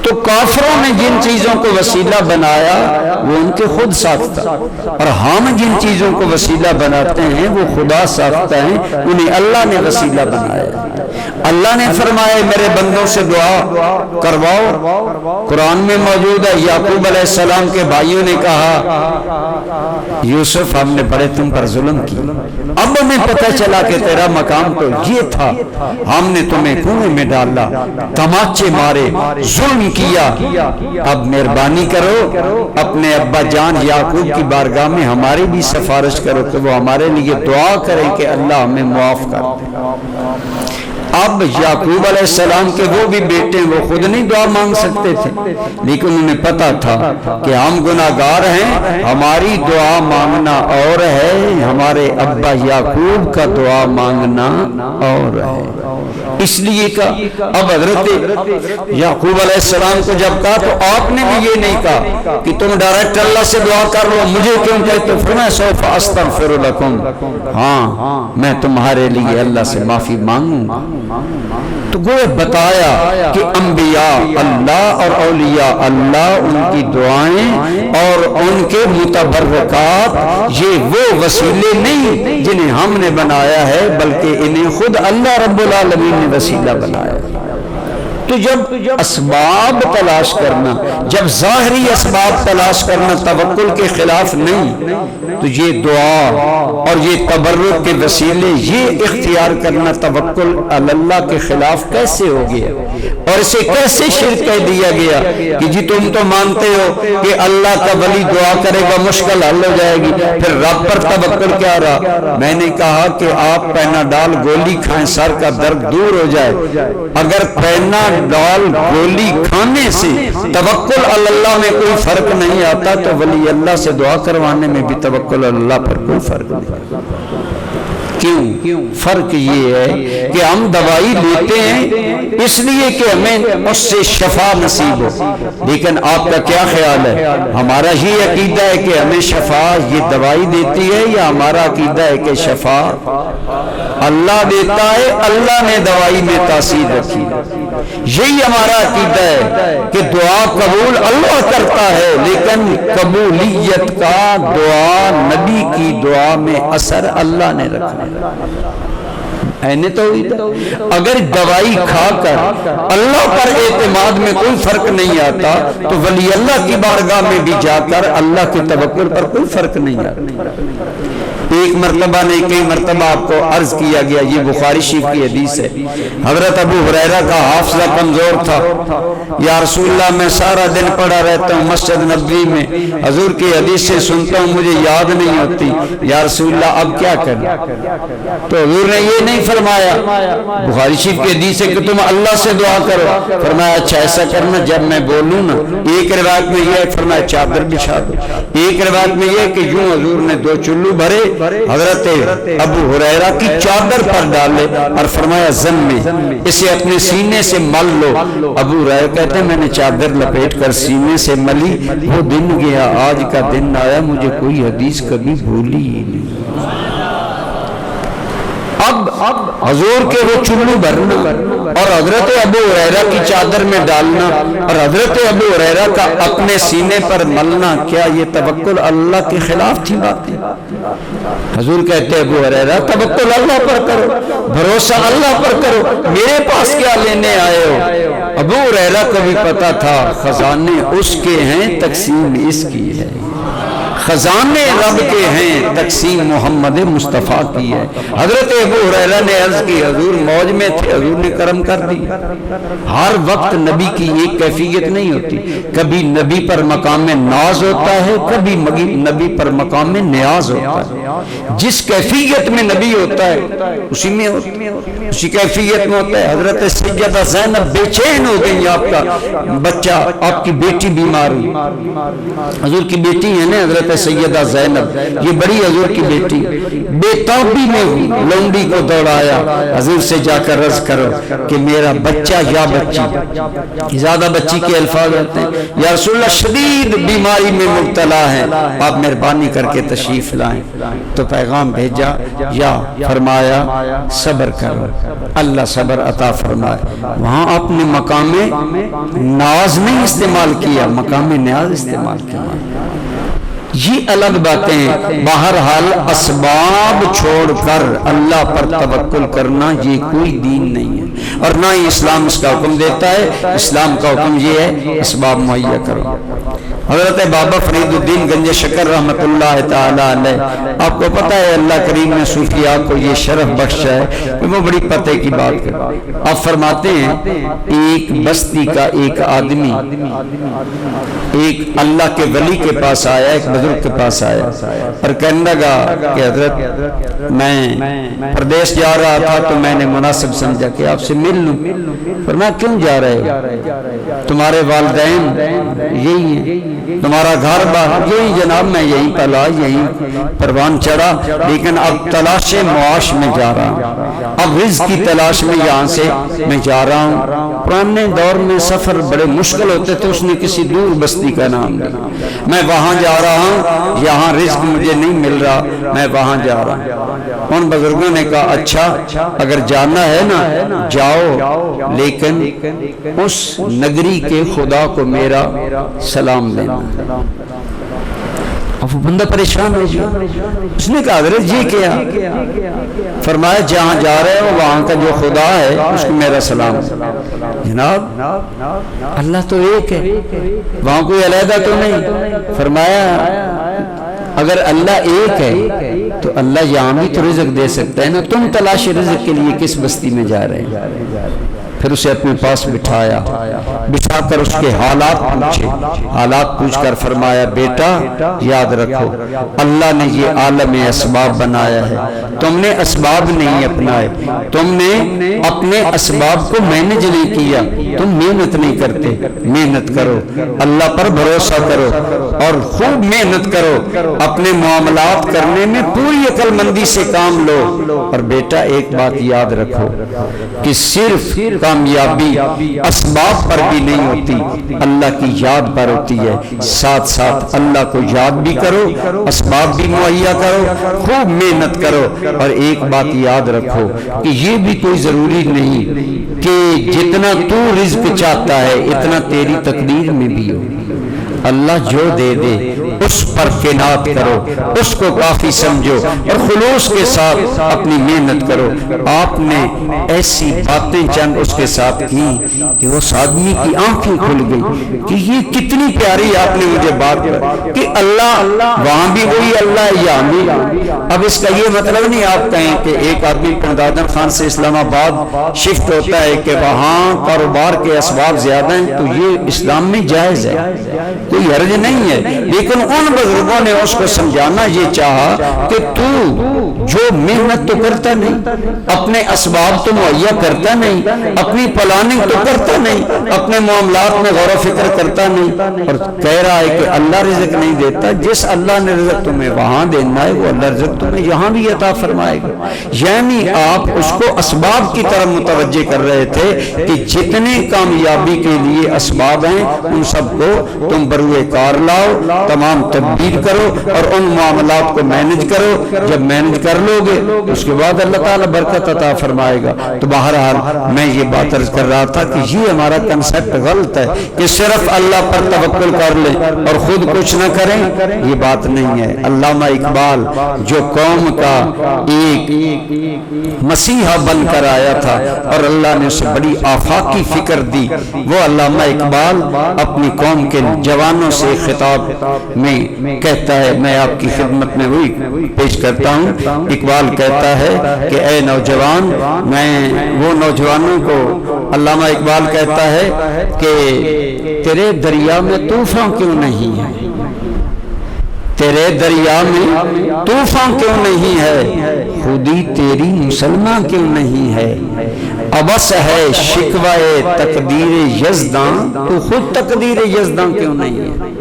تو کافروں نے جن چیزوں کو وسیلہ بنایا وہ ان کے خود ساختہ، اور ہم جن چیزوں کو وسیلہ بناتے ہیں وہ خدا ساختہ ہیں، انہیں اللہ نے وسیلہ بنایا۔ اللہ نے فرمایا میرے بندوں سے دعا کرواؤ، قرآن میں موجود ہے۔ یعقوب علیہ السلام کے بھائیوں نے کہا یوسف ہم نے بڑے تم پر ظلم کی، اب ہمیں پتہ چلا کہ تیرا مقام تو یہ تھا، ہم نے تمہیں کنویں میں ڈالا، تماچے مارے، ظلم کیا، اب مہربانی کرو اپنے ابا جان یعقوب کی بارگاہ میں ہماری بھی سفارش کرو کہ وہ ہمارے لیے دعا کریں کہ اللہ ہمیں معاف کر دے۔ اب یعقوب علیہ السلام کے وہ بھی بیٹے وہ خود نہیں دعا مانگ سکتے تھے، لیکن انہیں پتا تھا کہ ہم گناہگار ہیں، ہماری دعا مانگنا اور ہے، ہمارے ابا یعقوب کا دعا مانگنا اور ہے۔ اس لیے کہ اب حضرت یعقوب علیہ السلام کو جب کہا تو آپ نے بھی یہ نہیں کہا کہ تم ڈائریکٹ اللہ سے دعا کر لو، مجھے کیوں کہتے ہو؟ فرمایا سوف استغفر لکم، ہاں میں تمہارے لیے اللہ سے معافی مانگوں گا۔ تو گویا بتایا کہ انبیاء اللہ اور اولیاء اللہ، ان کی دعائیں اور ان کے متبرکات یہ وہ وسیلے نہیں جنہیں ہم نے بنایا ہے، بلکہ انہیں خود اللہ رب العالمین نے وسیلہ بنایا۔ تو جب اسباب تلاش کرنا، جب ظاہری اسباب تلاش کرنا توکل کے خلاف نہیں، تو یہ دعا اور یہ تبرک کے وسیلے یہ اختیار کرنا توکل اللہ کے خلاف کیسے ہو گیا؟ اور اسے کیسے شرک کہہ دیا گیا کہ جی تم تو مانتے ہو کہ اللہ کا ولی دعا کرے گا مشکل حل ہو جائے گی، پھر رب پر توکل کیا رہا؟ میں نے کہا کہ آپ پیناڈال گولی کھائیں سر کا درد دور ہو جائے، اگر پیناڈال گولی کھانے سے توکل اللہ میں کوئی فرق نہیں آتا تو ولی اللہ سے دعا کروانے میں بھی توکل اللہ پر کوئی فرق نہیں۔ کیوں؟ فرق یہ ہے کہ ہم دوائی لیتے ہیں اس لیے کہ ہمیں اس سے شفا نصیب ہو، لیکن آپ کا کیا خیال ہے؟ ہمارا یہ عقیدہ ہے کہ ہمیں شفا یہ دوائی دیتی ہے، یا ہمارا عقیدہ ہے کہ شفا اللہ دیتا ہے، اللہ نے دوائی میں تاثیر رکھی؟ یہی ہمارا عقیدہ ہے کہ دعا قبول اللہ کرتا ہے، لیکن قبولیت کا دعا نبی کی دعا میں اثر اللہ نے رکھا۔ اگر دوائی کھا کر اللہ پر اعتماد میں کوئی فرق نہیں آتا تو ولی اللہ کی بارگاہ میں بھی جا کر اللہ کے توکل پر کوئی فرق نہیں آتا۔ ایک مرتبہ نہیں کئی مرتبہ آپ کو عرض کیا گیا، یہ بخاری شریف کی حدیث ہے، حضرت ابو ہریرہ کا حافظہ کمزور تھا، یا رسول اللہ میں سارا دن پڑا رہتا ہوں مسجد نبوی میں، حضور کی حدیث سے سنتا ہوں مجھے یاد نہیں ہوتی، یا رسول اللہ اب کیا کریں؟ تو حضور نے یہ نہیں فرمایا، بخاری شریف کی حدیث ہے کہ تم اللہ سے دعا کرو، فرمایا اچھا ایسا کرنا جب میں بولوں نا، ایک روایت میں یہ ہے فرمایا چادر بچھا دو، ایک روایت میں یہ کہ یوں حضور نے 2 چلو بھرے حضرت ابو ہریرہ کی چادر پر ڈالے اور فرمایا زن میں اسے اپنے سینے سے مل لو۔ ابو ہریرہ کہتے ہیں میں نے چادر لپیٹ کر سینے سے ملی، وہ دن گیا آج کا دن آیا، مجھے کوئی حدیث کبھی بھولی ہی نہیں۔ اب حضور کے وہ چلو بھرنا اور حضرت ابو ہریرہ کی چادر میں ڈالنا اور حضرت ابو ہریرہ کا اپنے سینے پر ملنا، کیا یہ توکل اللہ کے خلاف تھی باتیں؟ حضور کہتے ہیں ابو ہریرہ توکل اللہ پر کرو، بھروسہ اللہ پر کرو، میرے پاس کیا لینے آئے ہو؟ ابو ہریرہ کو بھی پتا تھا خزانے اس کے ہیں تقسیم اس کی ہے، خزانے رب کے ہیں تقسیم محمد مصطفیٰ کی ہے۔ حضرت ابو ہریرہ نے عرض کی حضور موج میں تھے، حضور نے کرم کر دی۔ ہر وقت نبی کی ایک کیفیت نہیں ہوتی، کبھی نبی پر مقام ناز ہوتا ہے، کبھی نبی پر مقام نیاز ہوتا ہے۔ جس کیفیت میں نبی ہوتا ہے اسی میں اسی کیفیت میں ہوتا ہے۔ حضرت سیدہ زینب بے چین ہو گئی، آپ کا بچہ آپ کی بیٹی بیمار ہوئی، حضور کی بیٹی ہے نا حضرت سیدہ زینب، یہ بڑی حضور کی بیٹی، بےتابی میں لونڈی کو دوڑایا، حضور سے جا کر عرض کرو کہ میرا بچہ یا بچی، زیادہ بچی کے الفاظ ہوتے ہیں، یا رسول اللہ شدید بیماری میں مبتلا ہے، آپ مہربانی کر کے تشریف لائیں۔ تو پیغام بھیجا، یا فرمایا صبر کرو، اللہ صبر عطا فرمائے۔ وہاں آپ نے مقام ناز نہیں استعمال کیا، مقام نیاز استعمال کیا۔ یہ الگ باتیں ہیں۔ بہرحال اسباب چھوڑ کر اللہ پر توکل کرنا یہ کوئی دین نہیں ہے، اور نہ ہی اسلام اس کا حکم دیتا ہے۔ اسلام کا حکم یہ ہے اسباب مہیا کرو۔ حضرت بابا فرید الدین گنج شکر رحمت اللہ تعالی علیہ، آپ کو پتہ ہے اللہ کریم نے صوفیاء کو یہ شرف بخشا ہے کہ وہ بڑی پتہ کی بات کریں۔ آپ فرماتے ہیں ایک بستی کا ایک آدمی ایک اللہ کے ولی کے پاس آیا، ایک بزرگ کے پاس آیا اور کہنے لگا کہ حضرت میں پردیش جا رہا تھا تو میں نے مناسب سمجھا کہ آپ سے مل لوں۔ فرمایا کیوں جا رہے ہو؟ تمہارے والدین یہی ہیں، تمہارا گھر بار یہی جناب، میں یہی پلا، یہی پروان چڑھا، لیکن اب تلاش معاش میں جا رہا ہوں، اب رزق کی تلاش میں یہاں سے میں جا رہا ہوں۔ پرانے دور میں سفر بڑے مشکل ہوتے تھے، اس نے کسی دور بستی کا نام لیا، میں وہاں جا رہا ہوں، یہاں رزق مجھے نہیں مل رہا، میں وہاں جا رہا ہوں۔ ان بزرگوں نے کہا اچھا اگر جانا ہے نا جاؤ، لیکن اس نگری کے خدا کو میرا سلام دینا۔ اب وہ بندہ پریشان ہو گیا، اس نے کہا حضرت یہ کیا؟ فرمایا جہاں جا رہے ہو وہاں کا جو خدا ہے اس کو میرا سلام۔ جناب اللہ تو ایک ہے، وہاں کوئی علیحدہ تو نہیں۔ فرمایا اگر اللہ ایک ہے تو اللہ یہاں بھی تو رزق دے سکتا ہے نا، تم تلاش رزق کے لیے کس بستی میں جا رہے ہیں؟ پھر اسے اپنے پاس بٹھا کر اس کے حالات پوچھے، حالات پوچھ کر فرمایا بیٹا یاد رکھو اللہ نے یہ عالم اسباب بنایا ہے، تم نے اسباب نہیں اپنائے، تم نے اپنے اسباب کو مینج نہیں کیا، تم محنت نہیں کرتے۔ محنت کرو، اللہ پر بھروسہ کرو اور خوب محنت کرو، اپنے معاملات کرنے میں پوری عقل مندی سے کام لو۔ اور بیٹا ایک بات یاد رکھو کہ صرف کامیابی اسباب پر بھی نہیں ہوتی، اللہ کی یاد پر ہوتی ہے۔ ساتھ ساتھ اللہ کو یاد بھی کرو، اسباب بھی مہیا کرو، خوب محنت کرو۔ اور ایک بات یاد رکھو کہ یہ بھی کوئی ضروری نہیں کہ جتنا تو رزق چاہتا ہے اتنا تیری تقدیر میں بھی ہو۔ اللہ جو دے دے اس پر قناعت کرو، اس کو کافی سمجھو اور خلوص کے ساتھ اپنی محنت کرو۔ آپ نے ایسی باتیں چند اس کے ساتھ کی کہ اس آدمی کی آنکھیں کھل گئی کہ یہ کتنی پیاری آپ نے مجھے بات کی کہ اللہ وہاں بھی وہی اللہ ہے یہاں بھی۔ اب اس کا یہ مطلب نہیں آپ کہیں کہ ایک آدمی پردادن خان سے اسلام آباد شفٹ ہوتا ہے کہ وہاں کاروبار کے اسباب زیادہ ہیں تو یہ اسلام میں جائز ہے، کوئی حرج نہیں ہے، لیکن ان بزرگوں نے اس کو سمجھانا یہ چاہا کہ تو جو محنت تو کرتا نہیں، اپنے اسباب تو مہیا کرتا نہیں، اپنی پلاننگ تو کرتا نہیں، اپنے معاملات میں غور و فکر کرتا نہیں، اور کہہ رہا ہے کہ اللہ رزق نہیں دیتا۔ جس اللہ نے رزق تمہیں وہاں دینا ہے وہ اللہ رزق تمہیں یہاں بھی عطا فرمائے گا۔ یعنی آپ اس کو اسباب کی طرف متوجہ کر رہے تھے کہ جتنے کامیابی کے لیے اسباب ہیں ان سب کو تم بروئے کار لاؤ، تمام تدبیر کرو اور ان معاملات کو مینج کرو۔ جب مینج کر لو گے اس کے بعد اللہ تعالیٰ برکت عطا فرمائے گا۔ تو بہرحال میں یہ بات عرض کر رہا تھا کہ یہ ہمارا کنسپٹ غلط ہے کہ صرف اللہ پر توکل کر لیں اور خود کچھ نہ کریں، یہ بات نہیں ہے۔ علامہ اقبال جو قوم کا ایک مسیحا بن کر آیا تھا اور اللہ نے اسے بڑی آفاقی فکر دی، وہ علامہ اقبال اپنی قوم کے جوانوں سے خطاب میں کہتا ہے، میں آپ کی خدمت میں وہی پیش کرتا ہوں۔ اقبال کہتا ہے کہ اے نوجوان، میں وہ نوجوانوں کو علامہ اقبال کہتا ہے کہ تیرے دریا میں طوفان کیوں نہیں ہے، تیرے دریا میں طوفان کیوں نہیں ہے، خودی تیری مسلمان کیوں نہیں ہے، ابس ہے شکوہ تقدیر یزداں، تو خود تقدیر یزداں کیوں نہیں ہے۔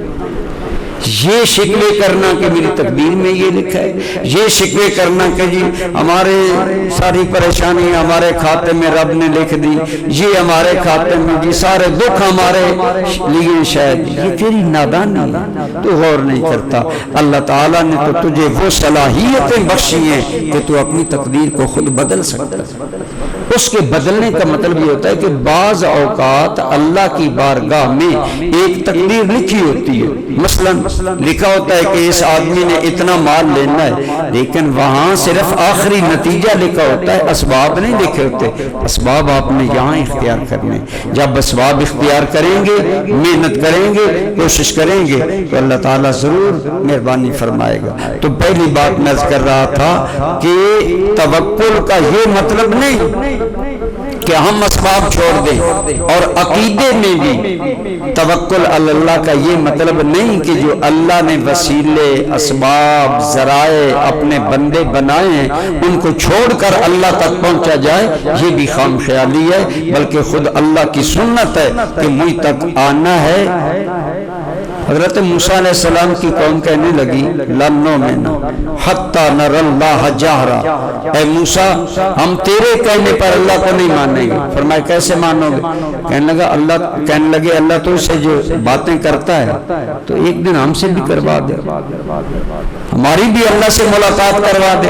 یہ شکوے کرنا کہ میری تقدیر میں یہ لکھا ہے، یہ شکوے کرنا کہ جی ہمارے ساری پریشانی ہمارے کھاتے میں رب نے لکھ دی، یہ ہمارے کھاتے میں جی سارے دکھ ہمارے لیے شاید، یہ تیری نادانی ہے، تو غور نہیں کرتا۔ اللہ تعالیٰ نے تو تجھے وہ صلاحیتیں بخشی ہیں کہ تو اپنی تقدیر کو خود بدل سکتا ہے۔ اس کے بدلنے کا مطلب یہ ہوتا ہے کہ بعض اوقات اللہ کی بارگاہ میں ایک تقدیر لکھی ہوتی ہے، مثلا لکھا ہوتا ہے کہ اس آدمی نے اتنا مال لینا ہے، لیکن وہاں صرف آخری نتیجہ لکھا ہوتا ہے، اسباب نہیں لکھے ہوتے۔ اسباب آپ نے یہاں اختیار کرنے، جب اسباب اختیار کریں گے، محنت کریں گے، کوشش کریں گے تو اللہ تعالیٰ ضرور مہربانی فرمائے گا۔ تو پہلی بات میں کر رہا تھا کہ توکل کا یہ مطلب نہیں کہ ہم اسباب چھوڑ دیں، اور عقیدے میں بھی توکل اللہ کا یہ مطلب نہیں کہ جو اللہ نے وسیلے، اسباب، ذرائع اپنے بندے بنائے ہیں ان کو چھوڑ کر اللہ تک پہنچا جائے، یہ بھی خام خیالی ہے، بلکہ خود اللہ کی سنت ہے کہ مجھ تک آنا ہے۔ حضرت موسیٰ علیہ السلام کی قوم کہنے لگی لن نؤمن حتی نری اللہ جہرا، اے موسیٰ ہم تیرے کہنے پر اللہ کو نہیں مانیں گے۔ فرمایا کیسے مانو گے؟ کہنے لگے اللہ تو سے جو باتیں کرتا ہے تو ایک دن ہم سے بھی کروا دے، ہماری بھی اللہ سے ملاقات کروا دے،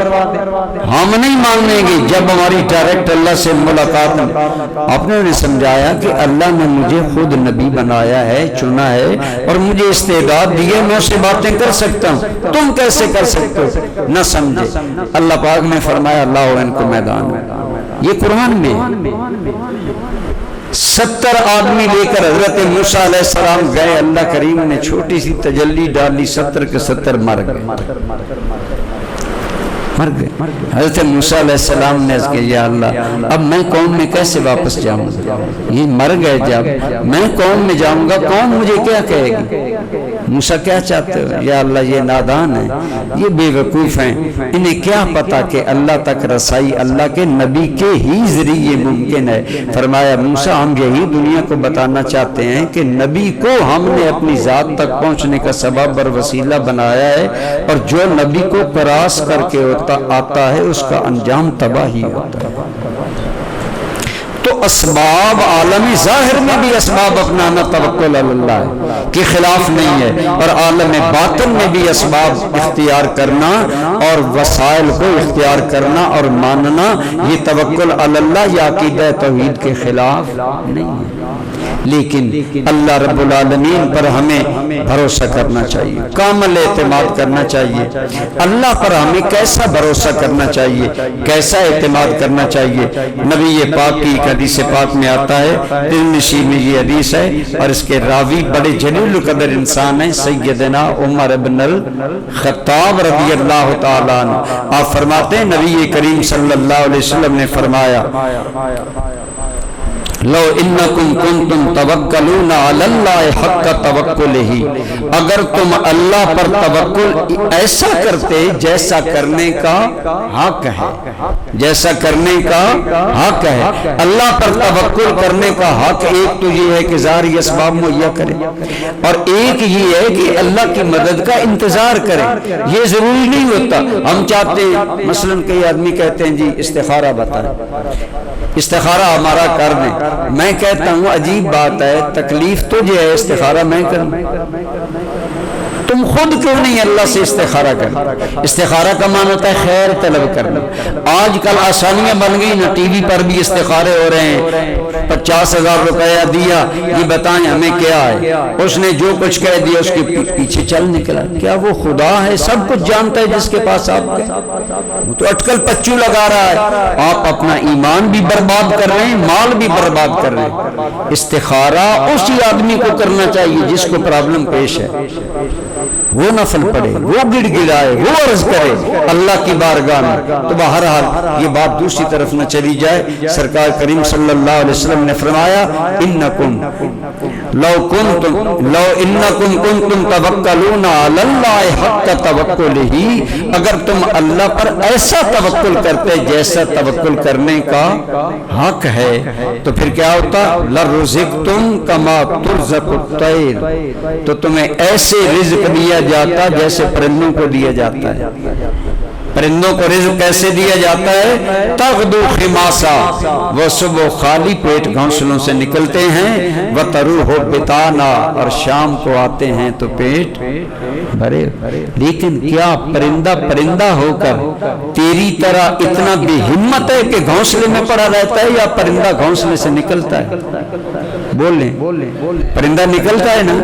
ہم نہیں مانیں گے جب ہماری ڈائریکٹ اللہ سے ملاقات نہیں۔ آپ نے انہیں سمجھایا کہ اللہ نے مجھے خود نبی بنایا ہے، چنا ہے، اور مجھے استعداد دیے، میں اسے باتیں کر سکتا ہوں، تم کیسے کر سکتے ہو؟ نہ سمجھے۔ اللہ پاک نے فرمایا اللہ ان کو میدان میں، یہ قرآن میں 70 آدمی لے کر حضرت موسیٰ علیہ السلام گئے، اللہ کریم نے چھوٹی سی تجلی ڈالی، 70 کے 70 مر گئے۔ حضرت موسیٰ علیہ السلام نے کہا یا اللہ اب میں قوم میں کیسے واپس جاؤں گا؟ یہ مر گئے، جب میں قوم میں جاؤں گا قوم مجھے کیا کہے گی؟ موسیٰ کیا چاہتے ہو؟ یا اللہ یہ نادان ہیں، یہ بے وقوف ہیں، انہیں کیا پتا کہ اللہ تک رسائی اللہ کے نبی کے ہی ذریعے ممکن ہے۔ فرمایا موسیٰ ہم یہی دنیا کو بتانا چاہتے ہیں کہ نبی کو ہم نے اپنی ذات تک پہنچنے کا سبب اور وسیلہ بنایا ہے، اور جو نبی کو کراس کر کے آتا ہے اس کا انجام تباہی ہوتا ہے۔ تو اسباب عالم ظاہر میں بھی اسباب اپنانا توکل اللہ کے خلاف نہیں ہے، اور عالم باطن میں بھی اسباب اختیار کرنا اور وسائل کو اختیار کرنا اور ماننا یہ توکل اللہ یا عقیدہ توحید کے خلاف نہیں ہے۔ لیکن اللہ رب العالمین پر ہمیں بھروسہ کرنا چاہیے، کامل اعتماد کرنا چاہیے۔ اللہ پر ہمیں کیسا بھروسہ کرنا چاہیے، کیسا اعتماد کرنا چاہیے؟ نبی پاک کی حدیث پاک میں آتا ہے، ترمذی میں یہ حدیث ہے، اور اس کے راوی بڑے جلیل القدر انسان ہیں، سیدنا عمر بن الخطاب رضی اللہ تعالیٰ عنہ۔ آپ فرماتے ہیں نبی کریم صلی اللہ علیہ وسلم نے فرمایا لو انکم کنتم توکلون علی اللہ حق توکلہ، اگر تم اللہ پر توکل ایسا کرتے جیسا کرنے کا حق ہے، جیسا کرنے کا حق ہے۔ اللہ پر توکل کرنے کا حق ایک تو یہ ہے کہ ظاہری اسباب مہیا کرے، اور ایک یہ ہے کہ اللہ کی مدد کا انتظار کرے۔ یہ ضروری نہیں ہوتا ہم چاہتے ہیں، مثلا کئی آدمی کہتے ہیں جی استخارہ بتائیں، استخارہ ہمارا کر دیں۔ میں کہتا ہوں عجیب بات ہے، تکلیف تجھے ہے، استخارہ میں کروں؟ تم خود کیوں نہیں اللہ سے استخارہ کرنا؟ استخارہ کا معنی ہوتا ہے خیر طلب کرنا۔ آج کل آسانیاں بن گئی نا، ٹی وی پر بھی استخارے ہو رہے ہیں، 50,000 روپیہ دیا، یہ بتائیں ہمیں کیا ہے؟ اس نے جو کچھ کہہ دیا اس کے پیچھے چل نکلا۔ کیا وہ خدا ہے؟ سب کچھ جانتا ہے جس کے پاس آپ گئے؟ وہ تو اٹکل پچو لگا رہا ہے۔ آپ اپنا ایمان بھی برباد کر رہے ہیں، مال بھی برباد کر رہے ہیں۔ استخارہ اسی آدمی کو کرنا چاہیے جس کو پرابلم پیش ہے، وہ نفل پڑھے، وہ گڑ گڑائے، وہ عرض کرے اللہ کی بارگاہ میں۔ تو بہرحال یہ بات دوسری طرف نہ چلی جائے۔ سرکار کریم صلی اللہ علیہ وسلم نے فرمایا انکم لو انکم کنتم توکلون علی اللہ حق توکلہ، اگر تم اللہ پر ایسا توکل کرتے جیسا توکل کرنے کا حق ہے تو پھر کیا ہوتا؟ لرزقتم کما ترزق الطیر، تو تمہیں ایسے رزق دیا جاتا جیسے پرندوں کو دیا جاتا ہے۔ پرندوں کو رزق کیسے دیا جاتا ہے؟ تغدو خماسا، وہ صبح خالی پیٹ گھونسلوں سے نکلتے ہیں، وتروح بطانا، اور شام کو آتے ہیں تو پیٹ بھرے۔ لیکن کیا پرندہ ہو کر تیری طرح اتنا بے ہمت ہے کہ گھونسلے میں پڑا رہتا ہے، یا پرندہ گھونسلے سے نکلتا ہے؟ بولیں، پرندہ نکلتا ہے نا۔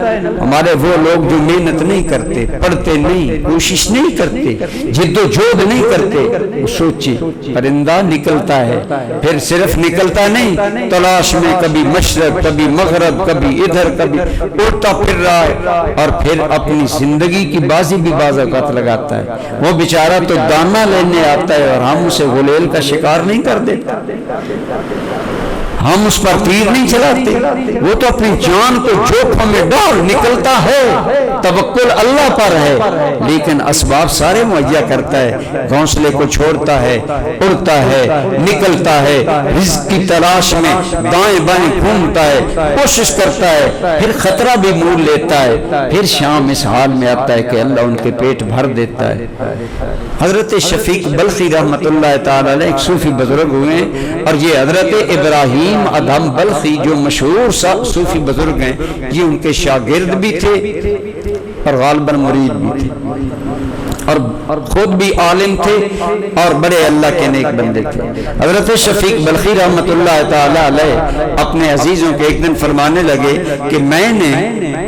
ہمارے وہ لوگ جو محنت نہیں کرتے، پڑھتے نہیں، کوشش نہیں کرتے، جد و جہد نہیں کرتے، سوچیں پرندہ نکلتا ہے، پھر صرف نکلتا نہیں، تلاش میں کبھی مشرق کبھی مغرب کبھی ادھر کبھی اڑتا پھر رہا ہے، اور پھر اپنی زندگی کی بازی بھی بعض اوقات لگاتا ہے۔ وہ بیچارہ تو دانہ لینے آتا ہے اور ہم اسے غلیل کا شکار نہیں کر دیتا، ہم اس پر تیر نہیں چلاتے، وہ تو اپنی جان کو جوخم میں ڈال نکلتا ہے، توکل اللہ پر ہے، لیکن اسباب سارے مہیا کرتا ہے، گھونسلے کو چھوڑتا ہے، اڑتا ہے، نکلتا ہے، رزق کی تلاش میں دائیں بائیں گھومتا ہے، کوشش کرتا ہے، پھر خطرہ بھی مول لیتا ہے، پھر شام اس حال میں آتا ہے کہ اللہ ان کے پیٹ بھر دیتا ہے۔ حضرت شفیق بلخی رحمت اللہ تعالی علیہ ایک صوفی بزرگ ہوئے، اور یہ حضرت ابراہیم ادھم بلخی جو مشہور صوفی بزرگ ہیں، یہ ان کے شاگرد بھی تھے اور غالباً مرید بھی تھے، اور خود بھی عالم تھے اور بڑے اللہ کے نیک بندے تھے۔ حضرت شفیق بلخی رحمت اللہ تعالی علیہ اپنے عزیزوں کے ایک دن فرمانے لگے کہ میں نے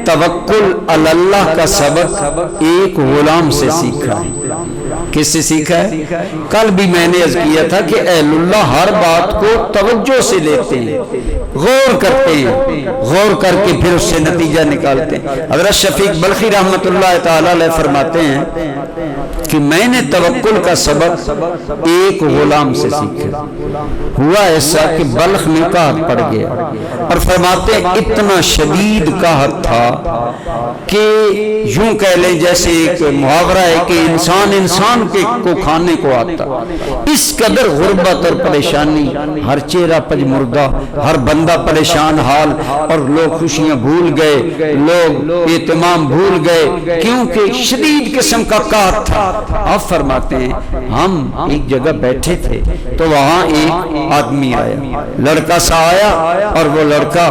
توکل علی اللہ کا سبق ایک غلام سے سیکھا ہے۔ کس سے سیکھا ہے؟ کل بھی میں نے عرض کیا تھا کہ اہل اللہ ہر بات کو توجہ سے لیتے ہیں، غور کرتے ہیں، غور کر کے پھر اس سے نتیجہ نکالتے ہیں۔ حضرت شفیق بلخی رحمت اللہ تعالی علیہ فرماتے ہیں کہ میں نے توکل کا سبق ایک غلام سے سیکھا۔ ہوا ایسا کہ بلخ میں قحط پڑ گیا، اور فرماتے ہیں اتنا شدید قحط تھا کہ یوں کہہ لیں جیسے ایک محاورہ ہے کہ انسان کو کھانے کو آتا، اس قدر غربت اور پریشانی، ہر چہرہ پج مردہ، ہر بندہ پریشان حال، اور لوگ خوشیاں بھول گئے، لوگ اہتمام بھول گئے، کیونکہ شدید قسم کا قحط تھا۔ آپ فرماتے ہیں ہم ایک جگہ بیٹھے تھے تو وہاں ایک آدمی آیا، لڑکا سا آیا، اور وہ لڑکا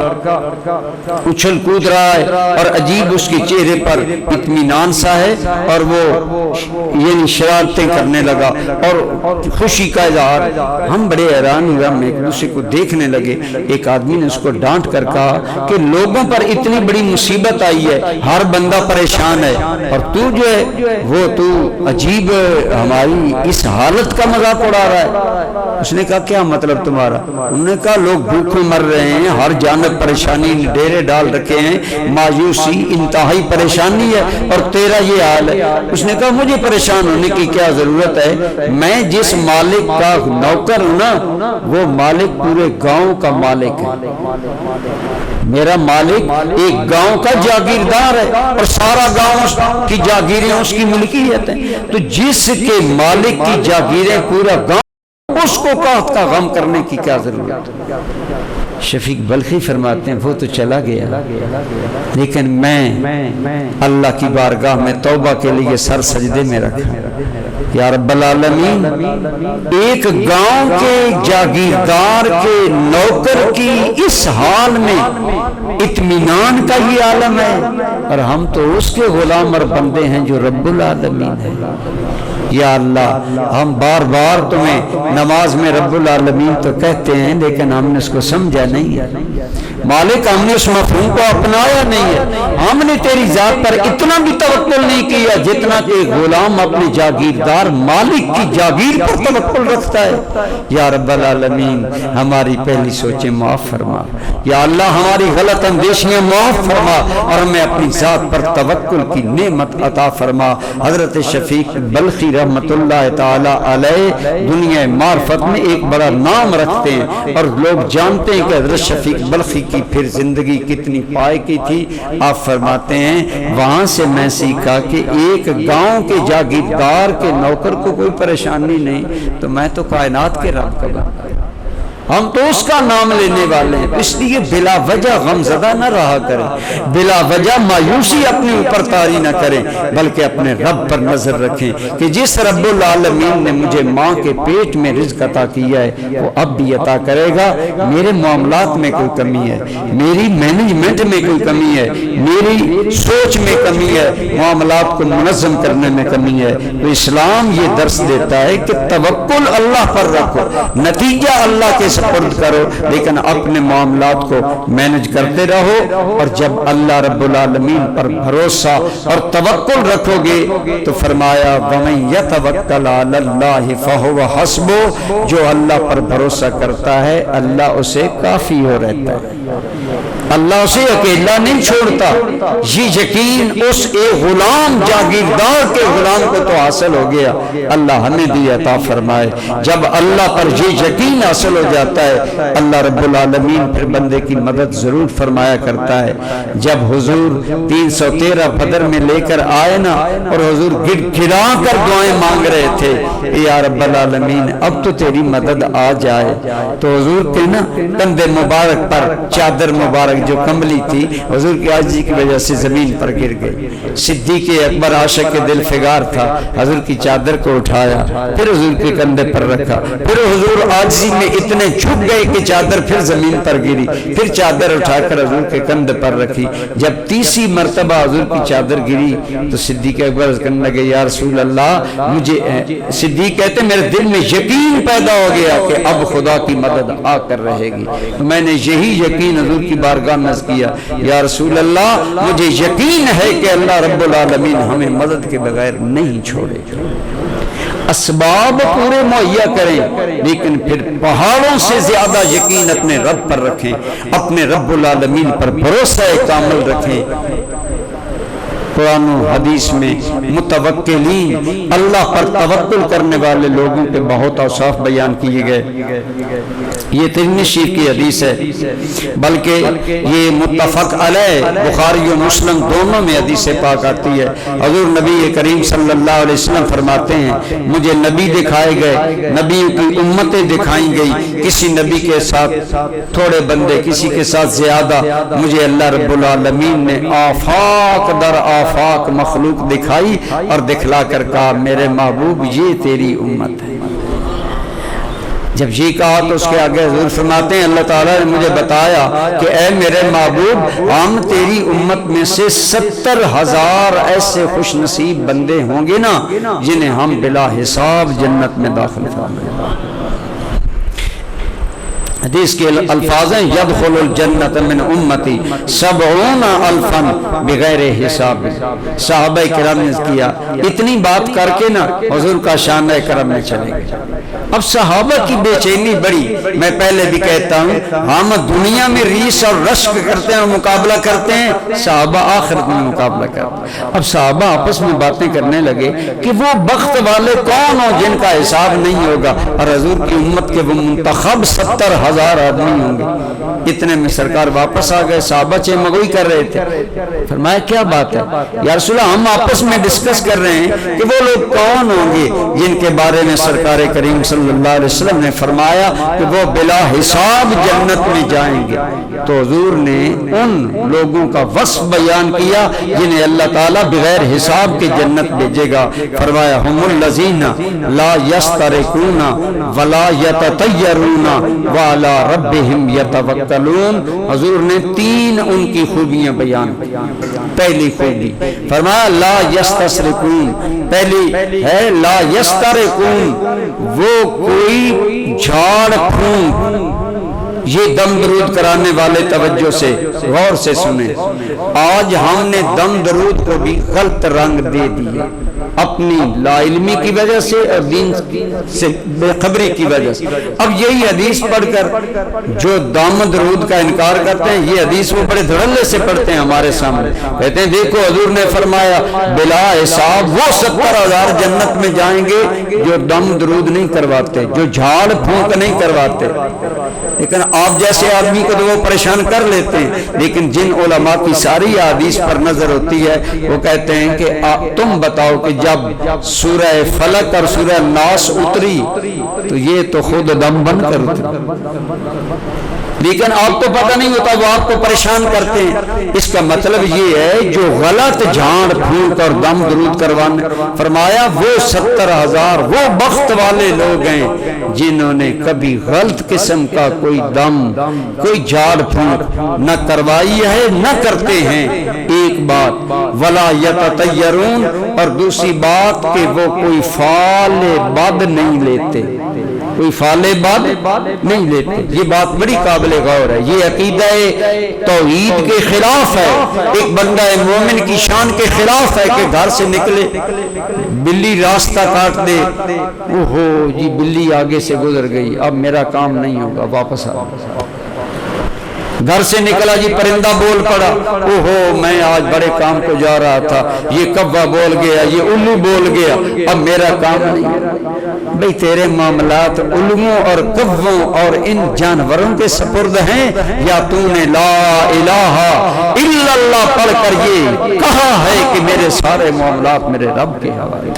اچھل کود رہا ہے، اور عجیب اس کے چہرے پر اطمینان سا ہے، اور وہ یعنی شرارتیں کرنے لگا اور خوشی کا اظہار۔ ہم بڑے حیران ہوئے، ہم ایک دوسرے کو دیکھنے لگے۔ ایک آدمی نے اس کو ڈانٹ کر کہا کہ لوگوں پر اتنی بڑی مصیبت آئی ہے، ہر بندہ پریشان ہے، اور تو جو ہے وہ تو عجیب ہماری اس حالت کا مذاق اڑا رہا ہے۔ اس نے کہا کیا مطلب تمہارا؟ انہوں نے کہا لوگ بھوکے مر رہے ہیں، ہر جانب پریشانی، ڈیرے ڈال رکھے ہیں، مایوسی، انتہائی پریشانی ہے، اور تیرا یہ حال ہے۔ اس نے کہا مجھے پریشان ہونے کی کیا ضرورت ہے، میں جس مالک کا نوکر ہوں نا، وہ مالک پورے گاؤں کا مالک ہے۔ میرا مالک ایک گاؤں کا جاگیردار ہے، اور سارا گاؤں کی جاگیریں اس کی ملکیت ہیں، تو جس کے مالک کی جاگیریں پورا گاؤں، اس کو قحط کا غم کرنے کی کیا ضرورت ہے؟ شفیق بلخی فرماتے ہیں وہ تو چلا گیا، لیکن میں اللہ کی بارگاہ میں توبہ کے لیے سر سجدے میں رکھا۔ یا رب العالمین، ایک گاؤں کے جاگیردار کے نوکر کی اس حال میں اطمینان کا یہ عالم ہے، اور ہم تو اس کے غلام اور بندے ہیں جو رب العالمین ہے۔ یا اللہ، ہم بار بار تمہیں نماز میں رب العالمین تو کہتے ہیں، لیکن ہم نے اس کو سمجھا نہیں ہے، مالک ہم نے اس مفہوم کو اپنایا نہیں ہے، ہم نے تیری ذات پر اتنا بھی توکل نہیں کیا جتنا کہ غلام اپنے جاگیردار مالک کی جاگیر پر توکل رکھتا ہے۔ یا رب العالمین، ہماری پہلی سوچیں معاف فرما، یا اللہ ہماری غلط اندیشیاں معاف فرما، اور ہمیں اپنی ذات پر توکل کی نعمت عطا فرما۔ حضرت شفیق بلخی رحمت اللہ تعالی علیہ دنیا معرفت میں ایک بڑا نام رکھتے ہیں اور لوگ جانتے ہیں کہ حضرت شفیق بلخی کی پھر زندگی کتنی پائے کی تھی. آپ فرماتے ہیں وہاں سے میں سیکھا کہ ایک گاؤں کے جاگیردار کے نوکر کو کوئی پریشانی نہیں تو میں تو کائنات کے رب کا بندہ، ہم تو اس کا نام لینے والے ہیں. اس لیے بلا وجہ غم زدہ نہ رہا کریں، بلا وجہ مایوسی اپنے اوپر طاری نہ کریں، بلکہ اپنے رب پر نظر رکھیں کہ جس رب العالمین نے مجھے ماں کے پیٹ میں رزق عطا کیا ہے وہ اب بھی عطا کرے گا. میرے معاملات میں کوئی کمی ہے، میری مینجمنٹ میں کوئی کمی ہے، میری سوچ میں کمی ہے، معاملات کو منظم کرنے میں کمی ہے، تو اسلام یہ درس دیتا ہے کہ توکل اللہ پر رکھو، نتیجہ اللہ کے سپرد کرو، لیکن اپنے معاملات کو مینج کرتے رہو. اور جب اللہ رب العالمین پر بھروسہ اور توکل رکھو گے تو فرمایا وَمَن يَتَوَكَّلْ عَلَى اللَّهِ فَهُوَ حَسْبُهُ، جو اللہ پر بھروسہ کرتا ہے اللہ اسے کافی ہو رہتا ہے، اللہ اسے اکیلا نہیں چھوڑتا. یہ یقین اس ایک غلام جاگیردار کے غلام کو تو حاصل ہو گیا، اللہ ہمیں بھی عطا فرمائے. جب اللہ پر یہ یقین حاصل ہو جاتا ہے اللہ رب العالمین پھر بندے کی مدد ضرور فرمایا کرتا ہے. جب حضور 313 بدر میں لے کر آئے نا اور حضور گڑ گڑا کر دعائیں مانگ رہے تھے یا رب العالمین اب تو تیری مدد آ جائے، تو حضور کے نا کندھے مبارک پر چادر مبارک جو کملی تھی حضور کی عاجزی کی وجہ سے زمین پر گر گئی. صدیق اکبر عاشق کے دل فگار تھا، حضور کی چادر کو اٹھایا پھر حضور کے کندھے پر رکھا، پھر حضور عاجزی میں اتنے جھک گئے کہ چادر پھر زمین پر گری، پھر چادر اٹھا کر حضور کے کندھے پر رکھی. جب تیسری مرتبہ حضور کی چادر گری تو صدیق اکبر کہنے لگے یا رسول اللہ مجھے، صدیق کہتے میرے دل میں یقین پیدا ہو گیا کہ اب خدا کی مدد آ کر رہے گی. میں نے یہی یقین حضور کی بارگاہ میں کیا یا رسول اللہ مجھے یقین ہے کہ اللہ رب العالمین ہمیں مدد کے بغیر نہیں چھوڑے. اسباب پورے مہیا کریں لیکن پھر پہاڑوں سے زیادہ یقین اپنے رب پر رکھیں، اپنے رب العالمین پر بھروسہ کامل رکھیں. قرآن و حدیث میں متوکلین اللہ پر توکل کرنے والے لوگوں کے بہت اوصاف بیان کیے گئے. یہ ترمذی شریف کی حدیث ہے، بلکہ یہ متفق علیہ بخاری و مسلم دونوں میں حدیث پاک آتی ہے. حضور نبی کریم صلی اللہ علیہ وسلم فرماتے ہیں مجھے نبی دکھائے گئے، نبیوں کی امتیں دکھائیں گئی، کسی نبی کے ساتھ تھوڑے بندے کسی کے ساتھ زیادہ، مجھے اللہ رب العالمین نے آفاق در آفاق مخلوق دکھائی اور دکھلا کر کہا میرے محبوب یہ تیری امت ہے. جب یہ کہا تو اس کے آگے حضور فرماتے ہیں اللہ تعالیٰ نے مجھے بتایا کہ اے میرے محبوب ہم تیری امت میں سے 70,000 ایسے خوش نصیب بندے ہوں گے نا جنہیں ہم بلا حساب جنت میں داخل فرمائیں. حدیث کے الفاظ ہیں یدخل الجنت من امتی 70,000 بغیر حساب. صحابہ کرام نے کیا اتنی بات کر کے نا حضور کا شان کرم میں چلے گئے. اب صحابہ کی بے چینی بڑی. میں پہلے بھی کہتا ہوں ہم دنیا میں ریس اور رشک کرتے ہیں اور مقابلہ کرتے ہیں، صحابہ آخرت میں مقابلہ کرتے ہیں. اب صحابہ آپس میں باتیں کرنے لگے کہ وہ بخت والے کون ہوں جن کا حساب نہیں ہوگا، اور حضور کی امت کے وہ منتخب 70,000 آدمی ہوں گے. اتنے میں سرکار واپس آ گئے. صحابہ چہمگوئی کر رہے تھے. فرمایا کیا بات ہے یا رسول اللہ ہم آپس میں ڈسکس کر رہے ہیں کہ وہ لوگ کون ہوں گے جن کے بارے میں سرکار کریم صلی اللہ علیہ وسلم نے فرمایا کہ وہ بلا حساب جنت میں جائیں گے. تو حضور نے ان لوگوں کا وصف بیان کیا جنہیں اللہ تعالیٰ بغیر حساب کے جنت بھیجے گا. فرمایا ہم الذین لا یسترقون ولا یتطیرون وعلی ربہم یتوکلون. حضور نے 3 ان کی خوبیاں بیان. پہلی خوبی فرمایا لا یستسرقون، پہلی ہے لا یسترقون، وہ کوئی جھاڑ پھونک. یہ دم درود کرانے والے توجہ سے غور سے سنیں، آج ہم نے دم درود کو بھی غلط رنگ دے دیے. اپنی لا علمی کی وجہ سے اور دین سے بے خبری کی وجہ سے۔ اب یہی حدیث پڑھ کر جو دم درود کا انکار کرتے ہیں، یہ حدیث وہ بڑے دھڑلے سے پڑھتے ہیں ہمارے سامنے، کہتے ہیں دیکھو حضور نے فرمایا بلا حساب وہ 70,000 جنت میں جائیں گے جو دم درود نہیں کرواتے، جو جھاڑ پھونک نہیں کرواتے۔ لیکن آپ جیسے آدمی کو تو وہ پریشان کر لیتے ہیں، لیکن جن علماء کی ساری حدیث پر نظر ہوتی ہے وہ کہتے ہیں کہ تم بتاؤ کہ جب سورہ فلق اور سورہ ناس اتری تو یہ تو خود دم بن کر اتری، لیکن آپ کو پتہ نہیں ہوتا، وہ آپ کو پریشان کرتے ہیں۔ اس کا مطلب یہ ہے جو غلط جھاڑ پھونک اور دم درود کروانے، فرمایا وہ 70,000 وہ بخت والے لوگ ہیں جنہوں نے کبھی غلط قسم کا کوئی دم کوئی جھاڑ پھونک نہ کروائی ہے نہ کرتے ہیں۔ ایک بات ولا یتطیرون، اور دوسری بات کہ وہ کوئی فعل بد نہیں لیتے، کوئی فعل بد نہیں لیتے۔ یہ بات بڑی قابل غور ہے، یہ عقیدہ توحید کے خلاف ہے، ایک بندہ مومن کی شان کے خلاف ہے کہ گھر سے نکلے بلی راستہ کاٹ دے، اوہو جی بلی آگے سے گزر گئی اب میرا کام نہیں ہوگا، واپس آ۔ گھر سے نکلا جی پرندہ بول پڑا، اوہو میں آج بڑے کام کو جا رہا تھا، یہ کوا بول گیا، یہ الو بول گیا، اب میرا کام نہیں۔ بھئی تیرے معاملات الووں اور کووں اور ان جانوروں کے سپرد ہیں، یا تو نے لا الہ الا اللہ پڑھ کر یہ کہا ہے کہ میرے سارے معاملات میرے رب کے حوالے۔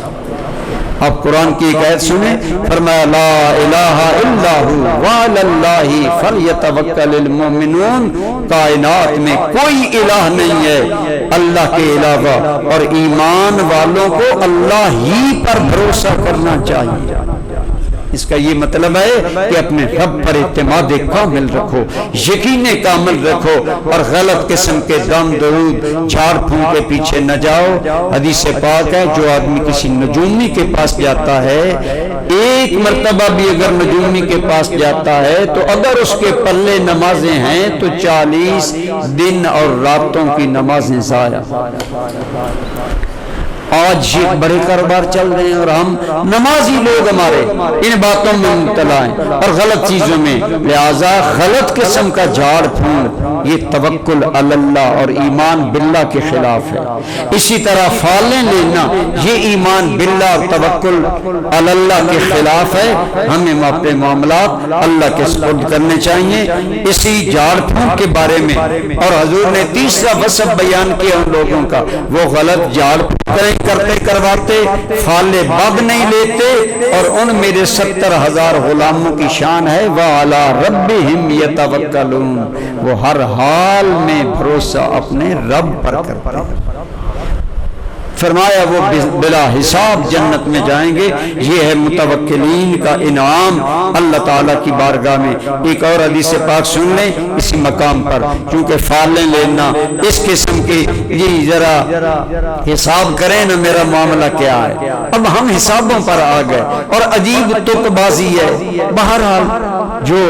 اب قرآن کی ایک آیت سنیں، فرمایا لا الہ الا ہو وعلی اللہ فلیتوکل المؤمنون، کائنات میں کوئی الہ نہیں ہے اللہ کے علاوہ، اور ایمان والوں کو اللہ ہی پر بھروسہ کرنا چاہیے۔ اس کا یہ مطلب ہے کہ اپنے رب پر اعتماد کامل رکھو، یقین کامل رکھو، اور غلط قسم کے دم درود جھاڑ پھونک کے پیچھے نہ جاؤ۔ حدیث پاک ہے جو آدمی کسی نجومی کے پاس جاتا ہے، ایک مرتبہ بھی اگر نجومی کے پاس جاتا ہے تو اگر اس کے پلے نمازیں ہیں تو 40 دن اور راتوں کی نمازیں ضائع۔ آج یہ بڑے کاروبار چل رہے ہیں اور ہم نمازی لوگ ہمارے ان باتوں میں مبتلا ہیں اور غلط چیزوں میں، لہذا غلط قسم کا جھاڑ پھونک یہ توکل علی اللہ اور ایمان باللہ کے خلاف ہے۔ اسی طرح فالیں لینا یہ ایمان باللہ اور توکل علی اللہ کے خلاف ہے۔ ہمیں اپنے معاملات اللہ کے سپرد کرنے چاہیے۔ اسی جھاڑ پھونک کے بارے میں اور حضور نے تیسرا وصف بیان کیا ان لوگوں کا، وہ غلط جھاڑ کرتے کرواتے، فال بد نہیں لیتے، اور ان میرے 70,000 غلاموں کی شان ہے وَعَلَىٰ رَبِّهِمْ يَتَوَكَّلُونَ، وہ ہر حال میں بھروسہ اپنے رب پر کرتے ہیں۔ فرمایا وہ بلا حساب جنت میں جائیں گے۔ یہ ہے متوکلین کا انعام اللہ تعالیٰ کی بارگاہ میں۔ ایک اور حدیث پاک سن لیں اسی مقام پر، کیونکہ فالیں لینا اس قسم کی، یہ ذرا حساب کریں نا میرا معاملہ کیا ہے۔ اب ہم حسابوں پر آ گئے اور عجیب تک بازی ہے۔ بہرحال جو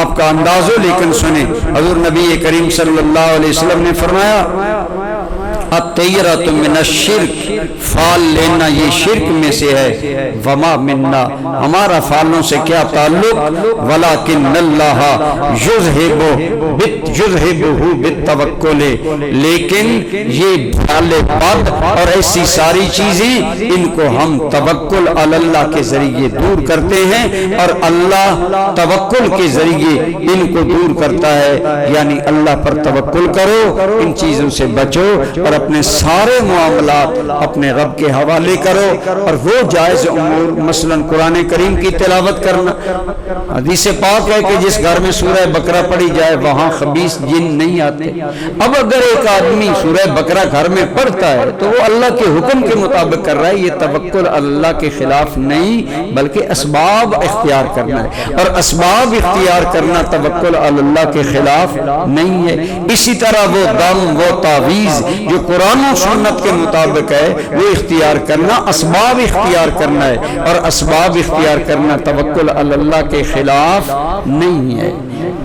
آپ کا انداز ہو، لیکن سنیں حضور نبی کریم صلی اللہ علیہ وسلم نے فرمایا الطیرۃ من الشرک، فال لینا یہ شرک میں سے ہے، وما منا، ہمارا فالوں سے کیا تعلق، ولکن اللہ یذہبہ بالتوکل، لیکن یہ فال بد اور ایسی ساری چیزیں ان کو ہم توکل علی اللہ کے ذریعے دور کرتے ہیں، اور اللہ توکل کے ذریعے ان کو دور کرتا ہے۔ یعنی اللہ پر توکل کرو، ان چیزوں سے بچو اور اپنے سارے معاملات اپنے رب کے حوالے کرو، اور وہ جائز امور مثلا قرآن کریم کی تلاوت کرنا۔ حدیث پاک ہے کہ جس گھر میں سورہ بقرہ پڑھی جائے وہاں خبیث جن نہیں آتے۔ اب اگر ایک آدمی سورہ بقرہ گھر میں پڑھتا ہے تو وہ اللہ کے حکم کے مطابق کر رہا ہے، یہ توکل اللہ کے خلاف نہیں بلکہ اسباب اختیار کرنا ہے، اور اسباب اختیار کرنا توکل اللہ کے خلاف نہیں ہے۔ اسی طرح وہ دم وہ تعویذ جو قرآن و سنت کے مطابق ہے وہ اختیار کرنا، اسباب اختیار کرنا ہے، اور اسباب اختیار کرنا توکل اللہ کے خلاف نہیں ہے۔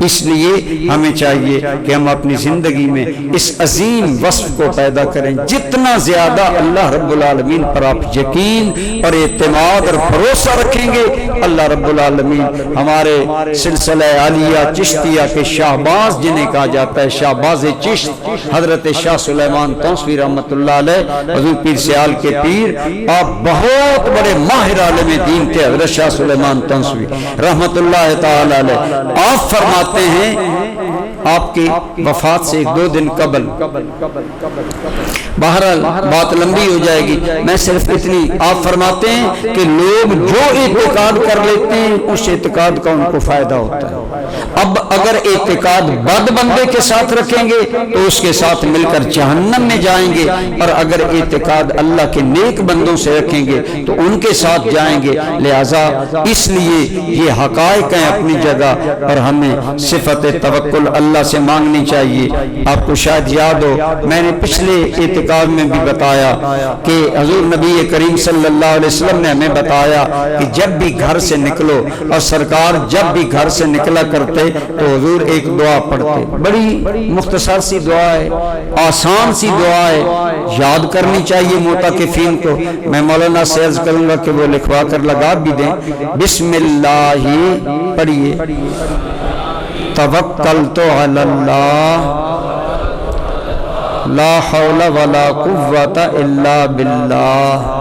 اس لیے ہمیں چاہیے کہ ہم اپنی زندگی میں اس عظیم وصف کو پیدا کریں، جتنا زیادہ اللہ رب العالمین پر آپ یقین اور اعتماد اور بھروسہ رکھیں گے، اللہ رب العالمین ہمارے سلسلہ عالیہ چشتیہ کے شہباز جنہیں کہا جاتا ہے، شہباز چشت حضرت شاہ سلیمان توسوی رحمۃ اللہ علیہ، حضور پیر سیال کے پیر، آپ بہت بڑے ماہر عالم دین تھے حضرت شاہ سلیمان توسوی رحمۃ اللہ تعالی علیہ۔ آپ فرماتے ہیں آپ کی وفات سے 2 دن قبل، بہرحال بات لمبی ہو جائے گی، میں صرف اتنی، آپ فرماتے ہیں کہ لوگ جو اعتقاد کر لیتے ہیں اس اعتقاد کا ان کو فائدہ ہوتا ہے۔ اب اگر اعتقاد بد بندے کے ساتھ رکھیں گے تو اس کے ساتھ مل کر جہنم میں جائیں گے، اور اگر اعتقاد اللہ کے نیک بندوں سے رکھیں گے تو ان کے ساتھ جائیں گے۔ لہذا اس لیے یہ حقائق ہیں اپنی جگہ، اور ہمیں صفت توکل اللہ سے مانگنی چاہیے۔ آپ کو شاید یاد ہو، میں نے پچھلے اعتقاد میں بھی بتایا کہ حضور نبی کریم صلی اللہ علیہ وسلم نے ہمیں بتایا کہ جب بھی گھر سے نکلو، اور سرکار جب بھی گھر سے نکلا کرتے تو حضور ایک دعا پڑھتے، بڑی مختصر سی دعا ہے، آسان سی دعا ہے، یاد کرنی چاہیے معتکفین کو۔ میں مولانا سے عرض کروں گا کہ وہ لکھوا کر لگا بھی دیں۔ بسم اللہ پڑھیے، توکلت علی اللہ لا حول ولا قوت الا باللہ۔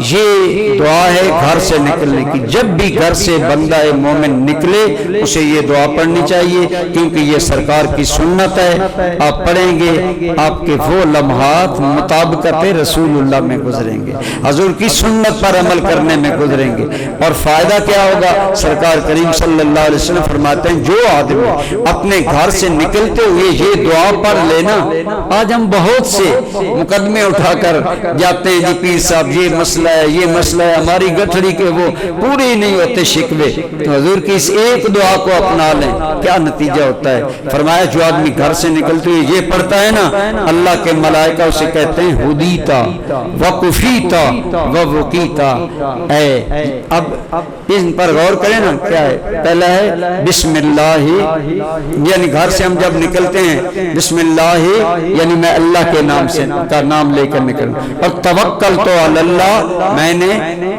یہ دعا ہے گھر سے نکلنے کی۔ جب بھی گھر سے بندہ مومن نکلے اسے یہ دعا پڑھنی چاہیے، کیونکہ یہ سرکار کی سنت ہے۔ آپ پڑھیں گے آپ کے وہ لمحات مطابقت رسول اللہ میں گزریں گے، حضور کی سنت پر عمل کرنے میں گزریں گے، اور فائدہ کیا ہوگا؟ سرکار کریم صلی اللہ علیہ وسلم فرماتے ہیں جو آدمی اپنے گھر سے نکلتے ہوئے یہ دعا پڑھ لینا۔ آج ہم بہت سے مقدمے اٹھا کر جاتے ہیں، جی پیر صاحب یہ مسئلہ ہے، یہ مسئلہ ہے، ہماری گٹھڑی کے وہ پورے نہیں ہوتے شکوے، تو حضور کی اس ایک دعا کو اپنا لیں، کیا نتیجہ ہوتا ہے؟ فرمایا جو آدمی گھر سے نکلتے ہوئے یہ پڑھتا ہے نا، اللہ کے ملائکہ اسے کہتے ہیں ہدیتا وکفیتا ووقیتا۔ اے اب ان پر غور کریں نا، کیا ہے؟ پہلا ہے بسم اللہ، یعنی گھر سے ہم جب نکلتے ہیں بسم اللہ یعنی میں اللہ کے نام سے کا نام لے کر نکلوں، اور توکل تو اللہ، میں نے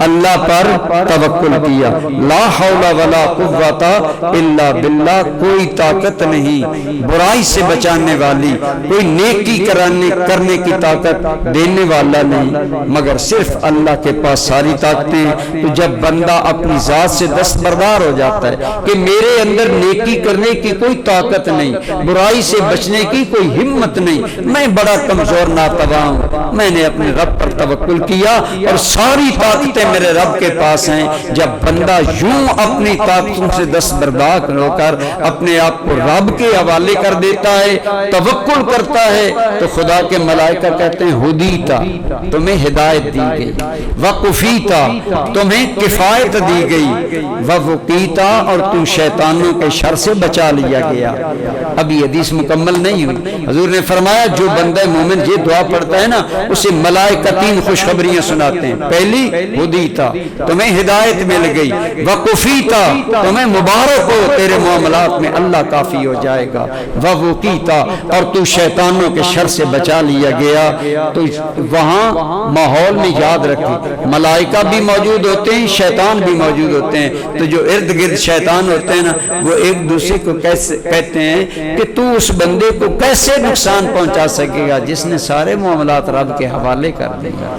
اللہ پر توکل کیا، لا حول ولا قوت الا باللہ، کوئی طاقت نہیں برائی سے بچانے والی، کوئی نیکی کرنے کی طاقت دینے والا نہیں مگر صرف اللہ کے پاس ساری طاقتیں ہیں۔ تو جب بندہ اپنی ذات سے دستبردار ہو جاتا ہے کہ میرے اندر نیکی کرنے کی کوئی طاقت نہیں، برائی سے بچنے کی کوئی ہمت نہیں، میں بڑا کمزور ناتواں ہوں، میں نے اپنے رب پر توکل کیا اور ساری طاقتیں میرے رب کے پاس ہیں۔ جب بندہ یوں اپنی طاقتوں سے دستبردار ہو کر اپنے آپ کو رب کے حوالے کر دیتا ہے، توکل کرتا ہے، تو خدا کے ملائکہ کہتے ہیں ہدیتا، تمہیں ہدایت دی گئی، وکفیتا، تمہیں کفایت دی گئی، ووقیتا، اور تم شیطانوں کے شر سے بچا لیا گیا۔ اب یہ حدیث مکمل نہیں ہوئی، حضور نے فرمایا جو بندہ مومن یہ دعا پڑھتا ہے نا اسے ملائکہ 3 خوشخبریاں سناتے ہیں۔ پہلی ہدیتا، تمہیں ہدایت مل گئی، وکفیتا، تمہیں مبارک ہو، تیرے معاملات میں اللہ کافی ہو جائے گا، ووقیتا، اور تو شیطانوں کے شر سے بچا لیا گیا۔ تو وہاں ماحول میں یاد رکھیں ملائکہ بھی موجود ہوتے ہیں، شیطان بھی موجود ہوتے ہیں، تو جو ارد گرد شیطان ہوتے ہیں نا وہ ایک دوسرے کو کیسے کہتے ہیں کہ تو اس بندے کو کیسے نقصان پہنچا سکے گا جس نے سارے معاملات رب کے حوالے کر دیا۔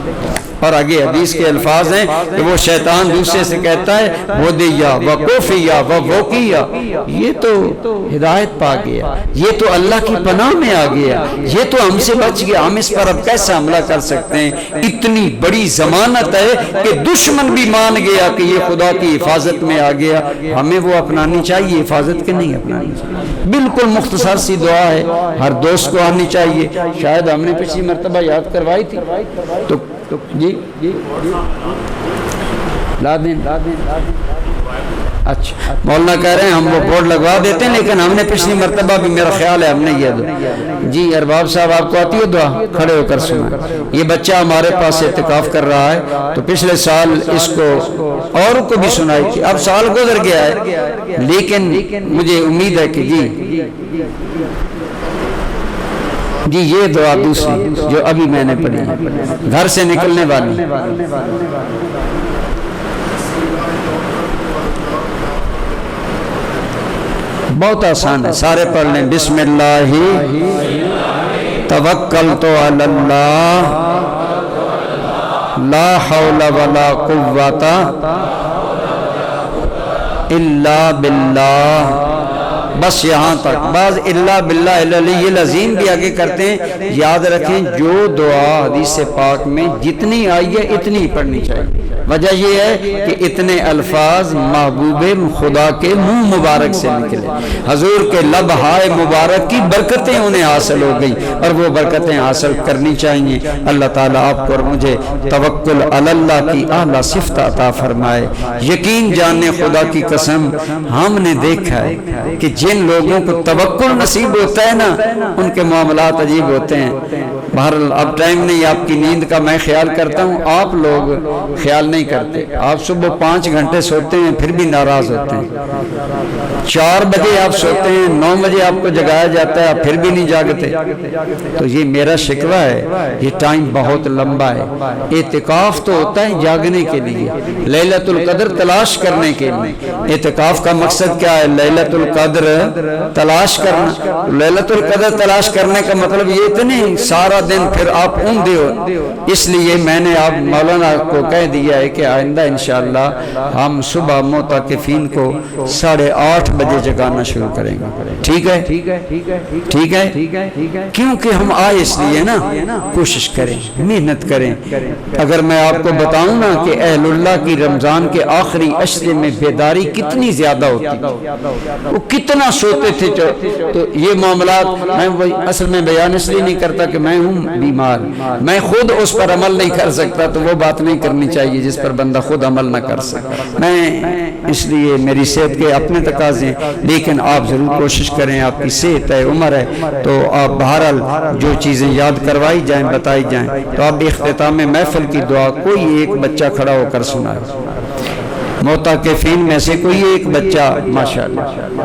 اور آگے حدیث کے الفاظ ہیں کہ وہ شیطان دوسرے سے کہتا ہے ہدیہ وکفیہ ووقیہ، یہ تو ہدایت پا گیا، یہ تو اللہ کی پناہ میں آ گیا، یہ تو ہم سے بچ گیا، ہم اس پر اب کیسے حملہ کر سکتے ہیں؟ اتنی بڑی ضمانت ہے کہ دشمن بھی مان گیا کہ یہ خدا کی حفاظت میں آ گیا، ہمیں وہ اپنانی چاہیے حفاظت کے نہیں اپنانی چاہیے۔ بالکل مختصر سی دعا ہے، ہر دوست کو آنی چاہیے، شاید ہم نے پچھلی مرتبہ یاد کروائی تھی، تو جی لا دیں اچھا مولانا کہہ رہے ہیں ہم وہ بورڈ لگوا دیتے ہیں، لیکن ہم نے پچھلی مرتبہ بھی میرا خیال ہے ہم نے یہ دعا، جی ارباب صاحب آپ کو آتی ہے دعا؟ کھڑے ہو کر سنا۔ یہ بچہ ہمارے پاس اعتکاف کر رہا ہے، تو پچھلے سال اس کو اور کو بھی سنائی تھی، اب سال گزر گیا ہے، لیکن مجھے امید ہے کہ جی یہ دعا دوسری جو ابھی میں نے پڑھی ہے، گھر سے نکلنے والی، بہت آسان ہے، سارے پڑھ لیں۔ بسم اللہ توکلت علی اللہ لا حول ولا قوت الا باللہ، بس یہاں تک۔ بعض الا باللہ العلی العظیم بھی آگے کرتے ہیں۔ یاد رکھیں جو دعا حدیث پاک میں جتنی آئی ہے اتنی ہی پڑھنی چاہیے۔ وجہ یہ ہے کہ اتنے الفاظ محبوب خدا کے منہ مبارک سے نکلے، حضور کے لب ہائے مبارک کی برکتیں انہیں حاصل ہو گئی، اور وہ برکتیں حاصل کرنی چاہیے۔ اللہ تعالیٰ آپ کو اور مجھے توکل علی اللہ کی اعلیٰ صفت عطا فرمائے۔ یقین جاننے خدا کی قسم ہم نے دیکھا ہے کہ جن لوگوں کو توکل نصیب ہوتا ہے نا ان کے معاملات عجیب ہوتے ہیں۔ بہرحال اب ٹائم نہیں، آپ کی نیند کا میں خیال کرتا ہوں، آپ لوگ خیال نہیں کرتے۔ آپ صبح 5 گھنٹے سوتے ہیں پھر بھی ناراض ہوتے ہیں، 4 بجے آپ سوتے ہیں، 9 بجے آپ کو جگایا جاتا ہے آپ پھر بھی نہیں جاگتے۔ تو یہ میرا شکوہ ہے، یہ ٹائم بہت لمبا ہے۔ اعتکاف تو ہوتا ہے جاگنے کے لیے، لیلۃ القدر تلاش کرنے کے لیے۔ اعتکاف کا مقصد کیا ہے؟ لیلۃ القدر تلاش کرنا۔ لیلۃ القدر تلاش کرنے کا مطلب یہ تو نہیں سارا دن پھر آپ اوندے ہو۔ اس لیے میں نے آپ مولانا کو کہہ دیا ہے کہ آئندہ انشاءاللہ ہم صبح معتکفین کو 8:30 بجے جگانا شروع کریں گے۔ ٹھیک ہے ٹھیک ہے، کیونکہ ہم آئے اس لیے نا، کوشش کریں، محنت کریں۔ اگر میں آپ کو بتاؤں نا کہ اہل اللہ کی رمضان کے آخری عشرے میں بیداری کتنی زیادہ ہوتی ہے، وہ کتنا سوتے تھے، تو یہ معاملات میں اصل میں بیان اس لیے نہیں کرتا کہ میں ہوں بیمار، میں خود اس پر عمل نہیں کر سکتا، تو وہ بات نہیں کرنی چاہیے جس پر بندہ خود عمل نہ کر سکتا۔ میں اس لیے میری صحت کے اپنے تقاضے، لیکن آپ ضرور کوشش کریں، آپ کی صحت ہے، عمر ہے، تو آپ بہرحال جو چیزیں یاد کروائی جائیں بتائی جائیں۔ تو اب اختتام محفل کی دعا کوئی ایک بچہ کھڑا ہو کر سنائے، معتکفین میں سے کوئی ایک بچہ، ماشاءاللہ۔